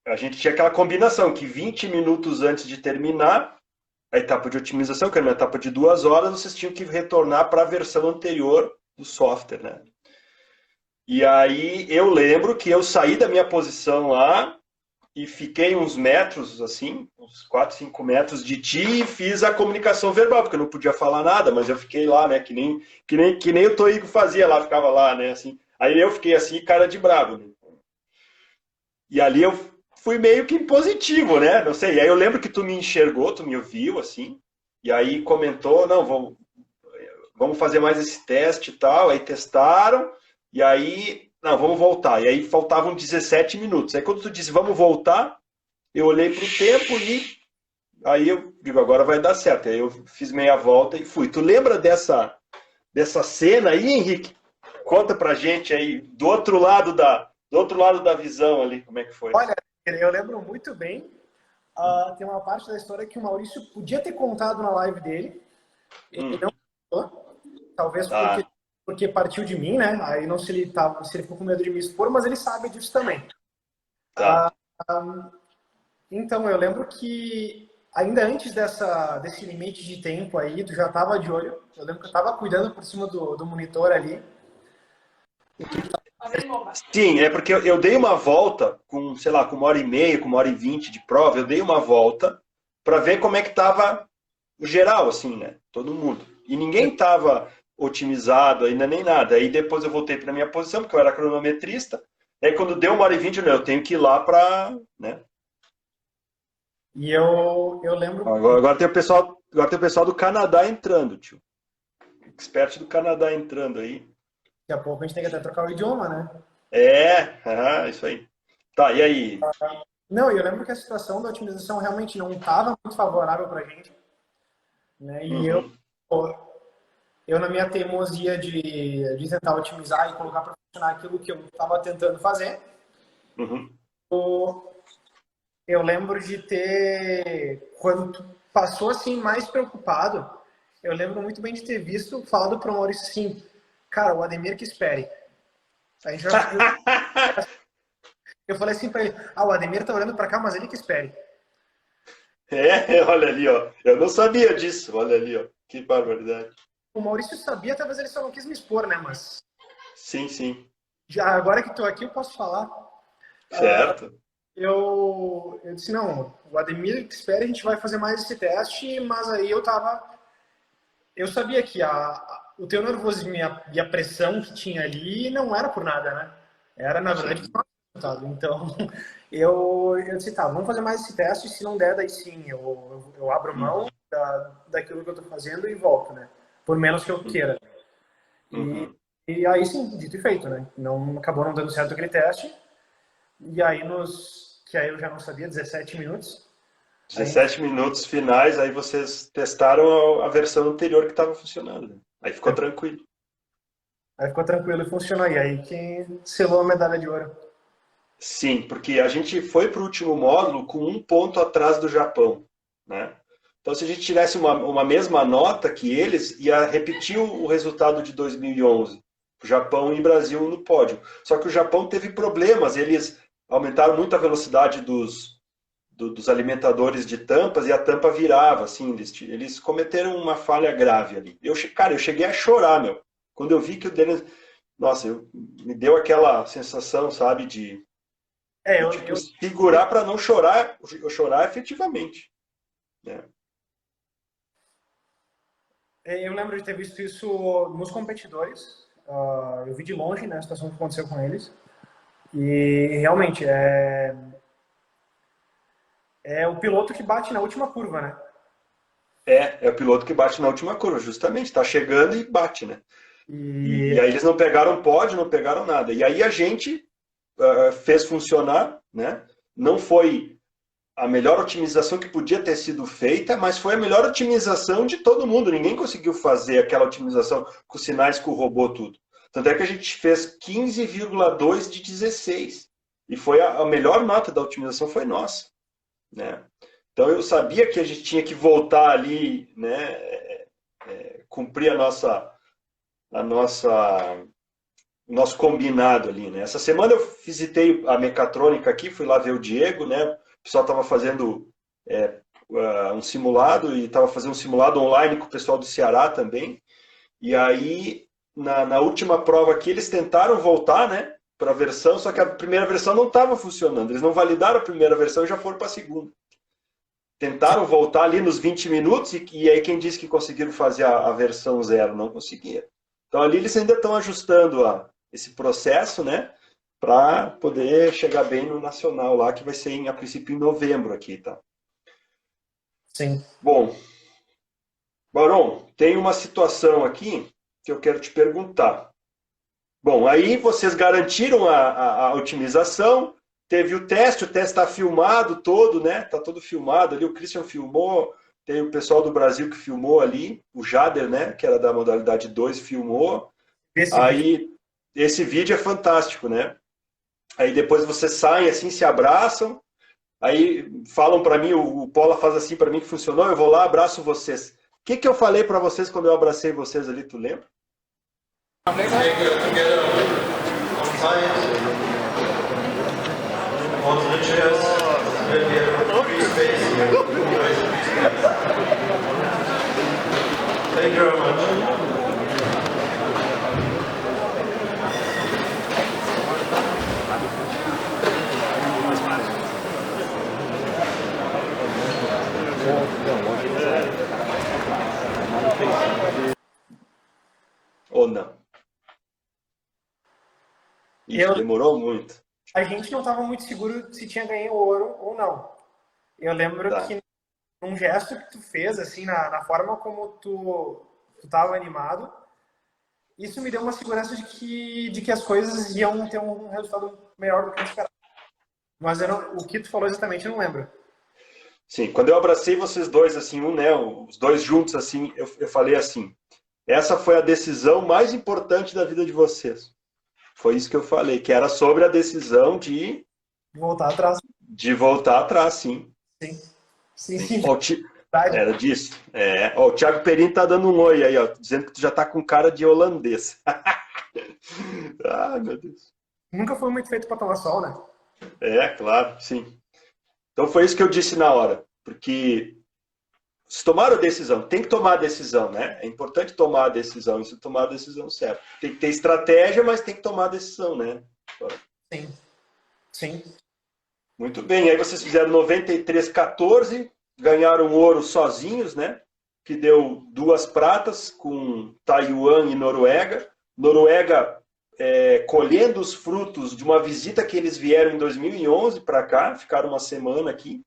a gente tinha aquela combinação que 20 minutos antes de terminar a etapa de otimização, que era uma etapa de 2 horas, vocês tinham que retornar para a versão anterior do software, né? E aí eu lembro que eu saí da minha posição lá e fiquei uns metros, assim, uns 4, 5 metros de ti e fiz a comunicação verbal, porque eu não podia falar nada, mas eu fiquei lá, né? Que nem o Toigo fazia lá, ficava lá, né? Assim. Aí eu fiquei assim, cara de bravo, né? E ali eu fui meio que impositivo, né? Não sei. E aí eu lembro que tu me enxergou, tu me ouviu, assim, e aí comentou, não, vamos fazer mais esse teste e tal. Aí testaram, e aí, não, vamos voltar. E aí faltavam 17 minutos. Aí quando tu disse, vamos voltar, eu olhei pro tempo e aí eu digo, agora vai dar certo. Aí eu fiz meia volta e fui. Tu lembra dessa cena aí, Henrique? Conta pra gente aí, do outro lado da visão ali, como é que foi? Olha, eu lembro muito bem. Tem uma parte da história que o Maurício podia ter contado na live dele. Ele não contou. Talvez porque partiu de mim, né? Aí não se ele ficou com medo de me expor, mas ele sabe disso também. Tá. Então, eu lembro que ainda antes desse limite de tempo aí, tu já estava de olho. Eu lembro que eu estava cuidando por cima do monitor ali. bem boba. Sim, é porque eu dei uma volta com, sei lá, com 1h30, com 1h20 de prova, eu dei uma volta para ver como é que tava o geral, assim, né? Todo mundo. E ninguém tava otimizado ainda nem nada. Aí depois eu voltei para minha posição, porque eu era cronometrista. Aí quando deu 1h20, eu tenho que ir lá para, né? E eu lembro. Agora tem o pessoal do Canadá entrando, tio. Expert do Canadá entrando aí. Daqui a pouco a gente tem que até trocar o idioma, né? Isso aí. Tá, e aí? Não, eu lembro que a situação da otimização realmente não estava muito favorável para a gente, né? E eu na minha teimosia de tentar otimizar e colocar para funcionar aquilo que eu estava tentando fazer, eu lembro de ter, quando tu passou assim mais preocupado, eu lembro muito bem de ter visto, falado para o Maurício assim, cara, o Ademir que espere. A gente vai... Eu falei assim para ele, o Ademir tá olhando para cá, mas ele que espere. Olha ali, ó. Eu não sabia disso. Olha ali, ó. Que barbaridade. O Maurício sabia, talvez ele só não quis me expor, né? Mas Sim, sim. já agora que estou aqui, eu posso falar. Certo. Eu disse, não, o Ademir que espere, a gente vai fazer mais esse teste, mas aí eu sabia que o teu nervosismo e a pressão que tinha ali não era por nada, né? Era, na verdade, resultado. Então, eu disse, tá, vamos fazer mais esse teste, se não der, daí sim, eu abro mão daquilo que eu tô fazendo e volto, né? Por menos que eu queira. E aí sim, dito e feito, né? Acabou não dando certo aquele teste. E aí que aí eu já não sabia, 17 minutos. 17 minutos finais, aí vocês testaram a versão anterior que estava funcionando. Né? Aí ficou tranquilo. Aí ficou tranquilo e funcionou. E aí que selou a medalha de ouro. Sim, porque a gente foi para o último módulo com 1 ponto atrás do Japão, né? Então, se a gente tivesse uma mesma nota que eles, ia repetir o resultado de 2011. O Japão e Brasil no pódio. Só que o Japão teve problemas, eles aumentaram muito a velocidade dos alimentadores de tampas e a tampa virava, assim, eles cometeram uma falha grave ali. Cara, eu cheguei a chorar, meu. Quando eu vi que o Denis... Nossa, me deu aquela sensação, sabe, de segurar para não chorar, eu chorar efetivamente. Né? Eu lembro de ter visto isso nos competidores. Eu vi de longe, né, a situação que aconteceu com eles. E realmente é o piloto que bate na última curva, né? É o piloto que bate na última curva, justamente. Está chegando e bate, né? E aí eles não pegaram pódio, não pegaram nada. E aí a gente fez funcionar, né? Não foi a melhor otimização que podia ter sido feita, mas foi a melhor otimização de todo mundo. Ninguém conseguiu fazer aquela otimização com os sinais, com o robô, tudo. Tanto é que a gente fez 15,2 de 16. E foi a melhor nota da otimização foi nossa. Né? Então eu sabia que a gente tinha que voltar ali, né? Cumprir o nosso combinado ali, né? Essa semana eu visitei a mecatrônica aqui, fui lá ver o Diego, né? O pessoal estava fazendo um simulado e estava fazendo um simulado online com o pessoal do Ceará também. E aí, na última prova aqui, eles tentaram voltar, né? Para a versão, só que a primeira versão não estava funcionando. Eles não validaram a primeira versão e já foram para a segunda. Tentaram voltar ali nos 20 minutos e aí quem disse que conseguiram fazer a versão 0? Não conseguiram. Então ali eles ainda estão ajustando esse processo, né? Para poder chegar bem no nacional lá, que vai ser a princípio em novembro aqui, tá? Sim. Bom, Barão, tem uma situação aqui que eu quero te perguntar. Bom, aí vocês garantiram a otimização, teve o teste está filmado todo, né? Tá todo filmado ali, o Christian filmou, tem o pessoal do Brasil que filmou ali, o Jader, né? Que era da modalidade 2, filmou. Esse vídeo é fantástico, né? Aí depois vocês saem assim, se abraçam, aí falam para mim, o Paula faz assim para mim que funcionou, eu vou lá, abraço vocês. O que eu falei para vocês quando eu abracei vocês ali, tu lembra? Thank you very much. Ixi, demorou muito. A gente não estava muito seguro se tinha ganho ouro ou não. Eu lembro Tá. que um gesto que tu fez, assim, na forma como tu estava animado, isso me deu uma segurança de que as coisas iam ter um resultado melhor do que eu esperava. Mas o que tu falou exatamente eu não lembro. Sim, quando eu abracei vocês dois, assim, né, os dois juntos, assim, eu falei assim, essa foi a decisão mais importante da vida de vocês. Foi isso que eu falei, que era sobre a decisão Voltar atrás. de voltar atrás, sim. Sim. Sim, Sim. sim. Ó, era disso. Ó, o Thiago Perini tá dando um oi aí, ó, dizendo que tu já tá com cara de holandês. Ai, meu Deus. Nunca foi muito feito para tomar sol, né? Claro, sim. Então foi isso que eu disse na hora, porque se tomaram a decisão, tem que tomar a decisão, né? É importante tomar a decisão, e se tomar a decisão certa. Tem que ter estratégia, mas tem que tomar a decisão, né? Sim. Sim. Muito bem, aí vocês fizeram 93-14, ganharam ouro sozinhos, né? Que deu 2 pratas com Taiwan e Noruega. Noruega colhendo os frutos de uma visita que eles vieram em 2011 para cá, ficaram uma semana aqui,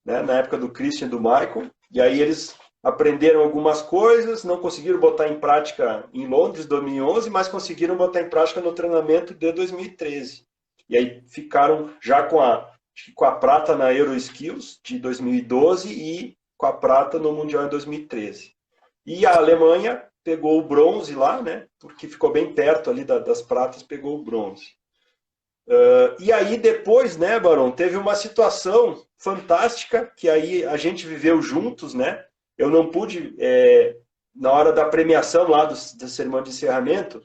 né? Na época do Christian e do Michael. E aí eles aprenderam algumas coisas, não conseguiram botar em prática em Londres 2011, mas conseguiram botar em prática no treinamento de 2013. E aí ficaram já com a prata na Euroskills de 2012 e com a prata no Mundial em 2013. E a Alemanha pegou o bronze lá, né? Porque ficou bem perto ali das pratas, pegou o bronze. E aí depois, né, Barão, teve uma situação fantástica que aí a gente viveu juntos, né? Eu não pude, na hora da premiação lá da cerimônia de encerramento,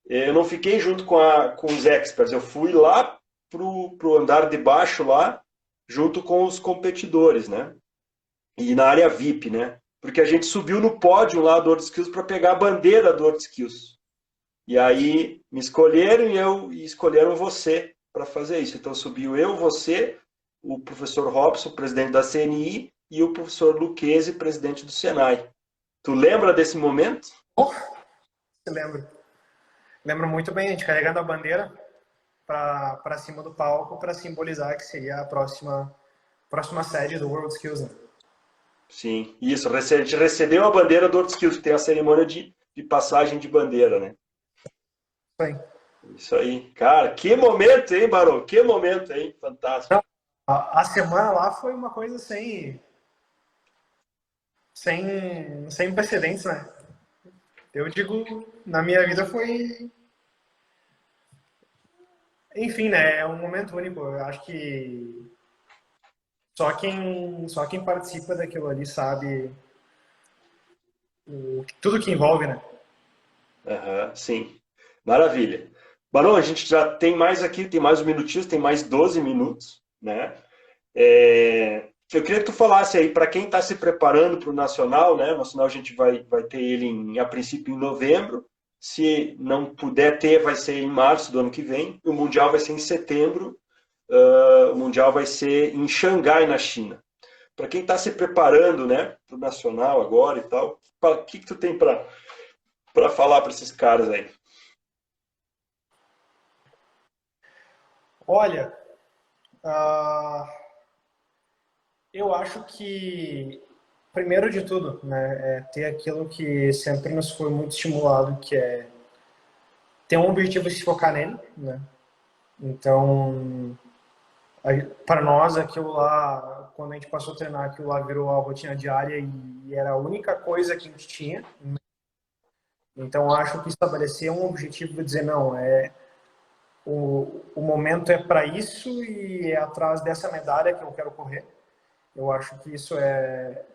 eu não fiquei junto com os experts, eu fui lá pro andar de baixo lá, junto com os competidores, né? E na área VIP, né? Porque a gente subiu no pódio lá do World Skills para pegar a bandeira do World Skills. E aí me escolheram e escolheram você para fazer isso. Então subiu eu, você, o professor Robson, presidente da CNI, e o professor Lucchesi, presidente do Senai. Tu lembra desse momento? Eu lembro. Lembro muito bem, a gente carregando a bandeira para cima do palco para simbolizar que seria a próxima sede do World Skills. Né? Sim, isso. A gente recebeu a bandeira do World Skills, que tem a cerimônia de passagem de bandeira, né? Sim. Isso aí. Cara, que momento, hein, Barão? Que momento, hein? Fantástico. A semana lá foi uma coisa sem precedentes, né? Eu digo, na minha vida foi... Enfim, né? É um momento único. Eu acho que só quem participa daquilo ali sabe tudo que envolve, né? Sim. Maravilha. Barão, a gente já tem mais aqui, tem mais um minutinho, tem mais 12 minutos, né? Eu queria que tu falasse aí, para quem está se preparando para o Nacional, né? O Nacional a gente vai ter ele, a princípio, em novembro. Se não puder ter, vai ser em março do ano que vem. O Mundial vai ser em setembro. O Mundial vai ser em Xangai, na China. Para quem está se preparando, né, para o Nacional agora e tal, o que tu tem para falar para esses caras aí? Olha, eu acho que, primeiro de tudo, né, é ter aquilo que sempre nos foi muito estimulado, que é ter um objetivo e se focar nele, né? Então, para nós, aquilo lá, quando a gente passou a treinar, aquilo lá virou a rotina diária e era a única coisa que a gente tinha. Então, acho que estabelecer um objetivo e dizer, não, o momento é para isso e é atrás dessa medalha que eu quero correr. Eu acho que isso é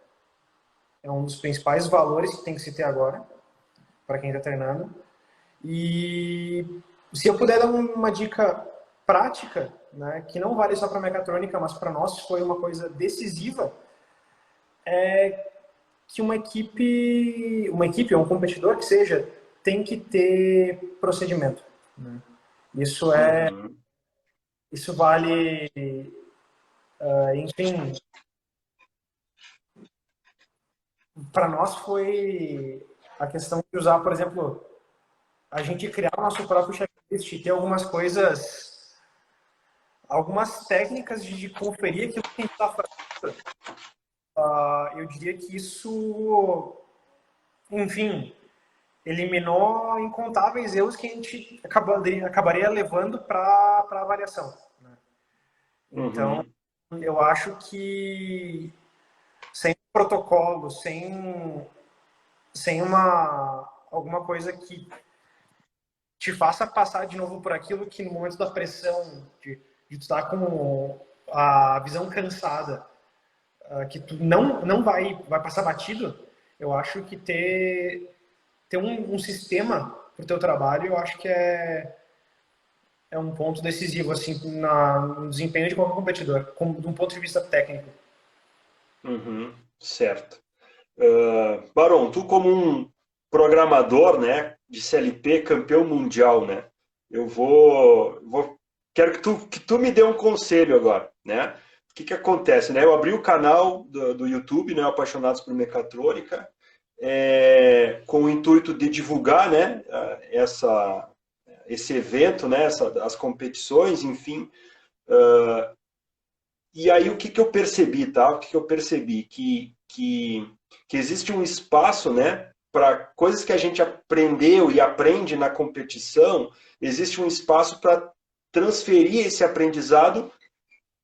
um dos principais valores que tem que se ter agora, para quem está treinando. E se eu puder dar uma dica prática, né, que não vale só para a mecatrônica, mas para nós foi uma coisa decisiva, é que uma equipe ou um competidor que seja, tem que ter procedimento. Né? Isso vale, enfim, para nós foi a questão de usar, por exemplo, a gente criar o nosso próprio check-in Tem algumas coisas, algumas técnicas de conferir aquilo que a gente está fazendo. Eu diria que isso, enfim, eliminou incontáveis erros que a gente acabaria levando para avaliação, né? Então, Uhum. eu acho que sem protocolo, sem alguma coisa que te faça passar de novo por aquilo que no momento da pressão, de tu estar com a visão cansada, que tu não vai passar batido, eu acho que ter um sistema para o teu trabalho, eu acho que é um ponto decisivo assim no desempenho de qualquer competidor, de um ponto de vista técnico. Uhum. Certo. Barão, tu como um programador, né, de CLP, campeão mundial, né? Quero que tu me dê um conselho agora, né? O que que acontece, né? Eu abri o canal do YouTube, né, Apaixonados por Mecatrônica, com o intuito de divulgar, né, esse evento, né, as competições, enfim. E aí o que que eu percebi, tá? O que que eu percebi? Que existe um espaço, né, para coisas que a gente aprendeu e aprende na competição, existe um espaço para transferir esse aprendizado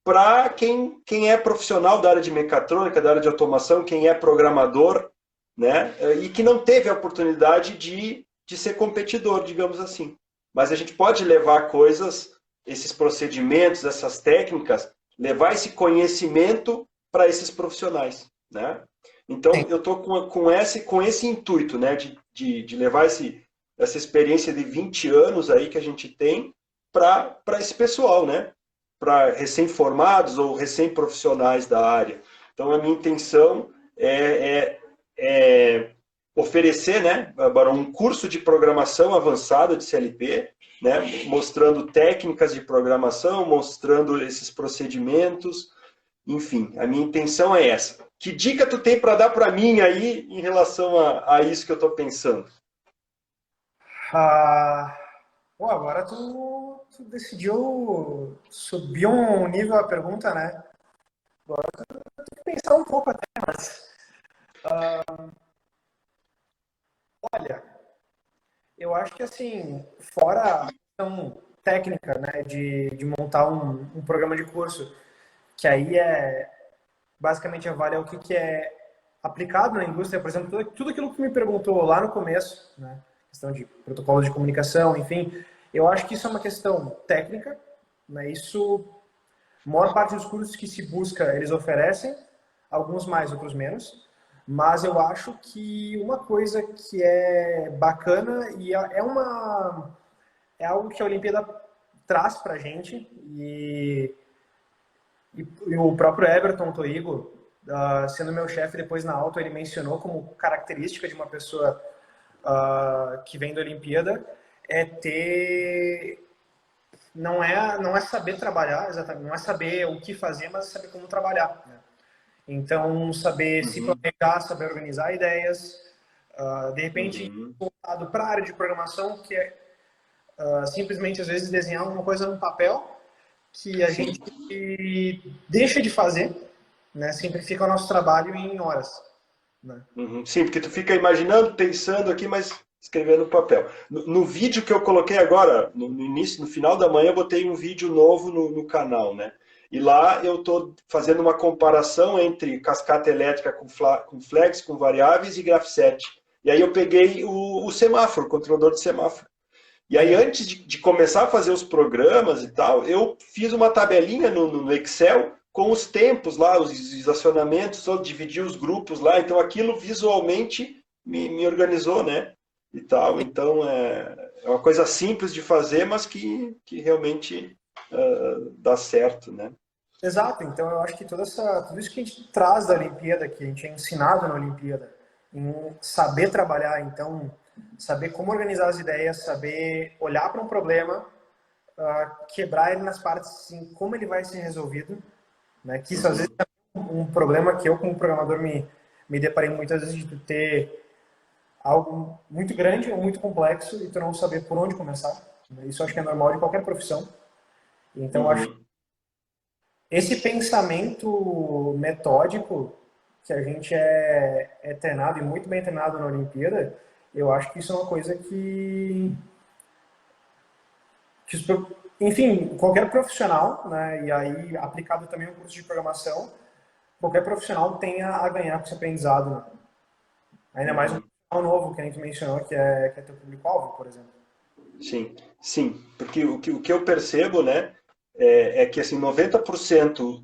para quem é profissional da área de mecatrônica, da área de automação, quem é programador, né, e que não teve a oportunidade de ser competidor, digamos assim. Mas a gente pode levar coisas, esses procedimentos, essas técnicas, levar esse conhecimento para esses profissionais, né? Então, eu estou com esse intuito, né, de levar essa experiência de 20 anos aí que a gente tem para esse pessoal, né? Para recém-formados ou recém-profissionais da área. Então, a minha intenção é oferecer, né, Barão, um curso de programação avançada de CLP, né, mostrando técnicas de programação, mostrando esses procedimentos, enfim, a minha intenção é essa. Que dica tu tem para dar para mim aí em relação a isso que eu estou pensando? Ah, pô, agora tu decidiu subir um nível a pergunta, né? Tem que pensar um pouco até, mas olha, eu acho que assim, fora a questão técnica, né, de montar um programa de curso, que aí basicamente avalia o que é aplicado na indústria, por exemplo, tudo aquilo que tu me perguntou lá no começo, né, questão de protocolos de comunicação, enfim, eu acho que isso é uma questão técnica, né, isso, a maior parte dos cursos que se busca, eles oferecem, alguns mais, outros menos, mas eu acho que uma coisa que é bacana e é algo que a Olimpíada traz pra gente e o próprio Everton Toigo, sendo meu chefe depois na Auto, ele mencionou como característica de uma pessoa que vem da Olimpíada é ter não é saber trabalhar exatamente, não é saber o que fazer, mas saber como trabalhar, né? Então, saber se Uhum, planejar, saber organizar ideias, de repente uhum, voltado para a área de programação, que é simplesmente às vezes desenhar uma coisa no papel que a gente sim. deixa de fazer, né? Simplifica o nosso trabalho em horas, né? Uhum. Sim, porque tu fica imaginando, pensando aqui, mas escrevendo no papel. No vídeo que eu coloquei agora, no início, no final da manhã, eu botei um vídeo novo no canal, né? E lá eu estou fazendo uma comparação entre cascata elétrica com flex, com variáveis e grafset. E aí eu peguei o semáforo, o controlador de semáforo. E aí, antes de começar a fazer os programas e tal, eu fiz uma tabelinha no Excel com os tempos lá, os acionamentos, só dividi os grupos lá, então aquilo visualmente me organizou, né? E tal. Então é uma coisa simples de fazer, mas que realmente dá certo, né? Exato, então eu acho que tudo isso que a gente traz da Olimpíada, que a gente é ensinado na Olimpíada, em saber trabalhar, então, saber como organizar as ideias, saber olhar para um problema, quebrar ele nas partes, assim, como ele vai ser resolvido, né? Que isso às vezes Uhum. é um problema que eu, como programador, me deparei muitas vezes de ter algo muito grande ou muito complexo e tu não saber por onde começar, Isso eu acho que é normal de qualquer profissão. Então, eu acho que esse pensamento metódico que a gente é treinado e muito bem treinado na Olimpíada, eu acho que isso é uma coisa enfim, qualquer profissional, né, e aí aplicado também no curso de programação, qualquer profissional tem a ganhar com esse aprendizado, né? Ainda mais um profissional novo, que a gente mencionou, que é teu público-alvo, por exemplo. Sim, sim, porque o que eu percebo, né, é que assim, 90%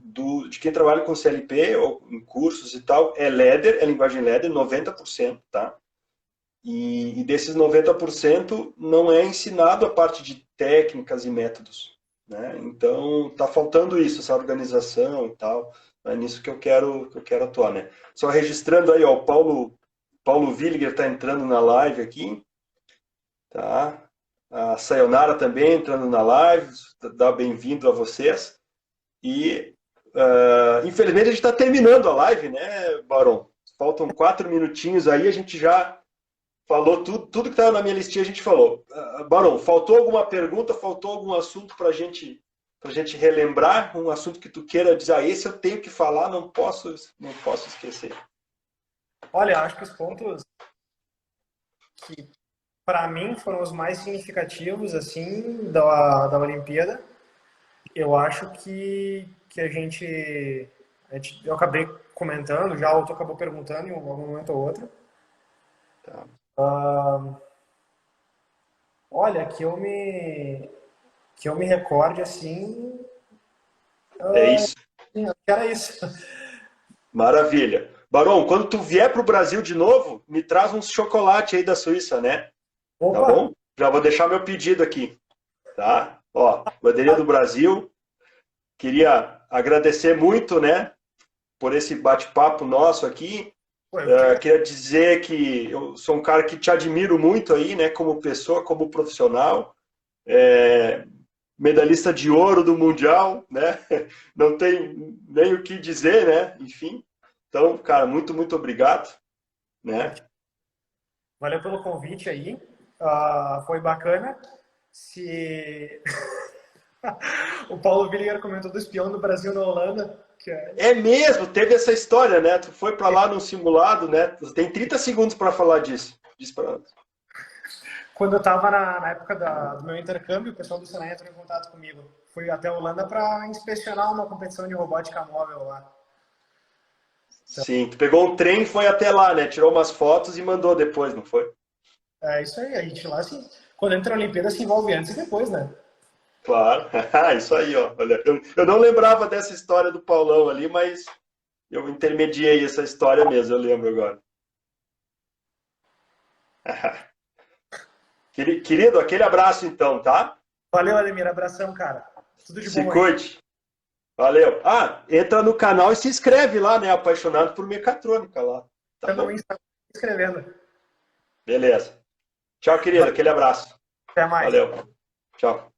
de quem trabalha com CLP ou em cursos e tal é LEDER, é linguagem LEDER, 90%, tá? E desses 90% não é ensinado a parte de técnicas e métodos, né? Então tá faltando isso, essa organização e tal. É nisso que eu quero atuar, né? Só registrando aí, ó, o Paulo Williger está entrando na live aqui, tá? A Sayonara também entrando na live, dá bem-vindo a vocês. E infelizmente a gente está terminando a live, né, Barão? Faltam 4 minutinhos aí, a gente já falou tudo que estava na minha listinha, a gente falou. Barão, faltou alguma pergunta, faltou algum assunto para gente relembrar? Um assunto que tu queira dizer, esse eu tenho que falar, não posso esquecer. Olha, acho que os pontos que para mim foram os mais significativos assim da Olimpíada, eu acho que eu acabei comentando, já o outro acabou perguntando em algum momento ou outro. Tá. Olha, que eu me recorde assim, É isso. acho que era isso. Maravilha. Barão, quando tu vier para o Brasil de novo, me traz uns chocolate aí da Suíça, né? Tá Opa, bom? Já vou deixar meu pedido aqui, tá? Ó, bandeirinha do Brasil. Queria agradecer muito, né, por esse bate-papo nosso aqui. pô, eu que Queria dizer que eu sou um cara que te admiro muito aí, né, como pessoa, como profissional. Medalhista de ouro do Mundial, né? Não tem nem o que dizer, né? Enfim. Então, cara, muito, muito obrigado, né? valeu pelo convite aí. Foi bacana. Se o Paulo Villiger comentou do espião do Brasil na Holanda, que É mesmo, teve essa história, né? Tu foi para lá num simulado, né? Tu tem 30 segundos para falar disso. Diz pra... quando eu estava na época do meu intercâmbio, o pessoal do Senai entrou em contato comigo. Fui até a Holanda para inspecionar uma competição de robótica móvel lá. Sim, tu pegou um trem e foi até lá, né? Tirou umas fotos e mandou depois, não foi? É isso aí, a gente lá, assim, quando entra na Olimpíada, se envolve antes e depois, né? Claro, isso aí, ó. Olha, eu não lembrava dessa história do Paulão ali, mas eu intermediei essa história mesmo, eu lembro agora. Querido, aquele abraço então, tá? Valeu, Ademir, abração, cara. Tudo de Se bom aí. cuide. Valeu. Entra no canal e se inscreve lá, né? Apaixonado por mecatrônica lá. Tá Estamos bom? no Instagram escrevendo. Beleza. Tchau, querido. Aquele abraço. Até mais. Valeu. Tchau.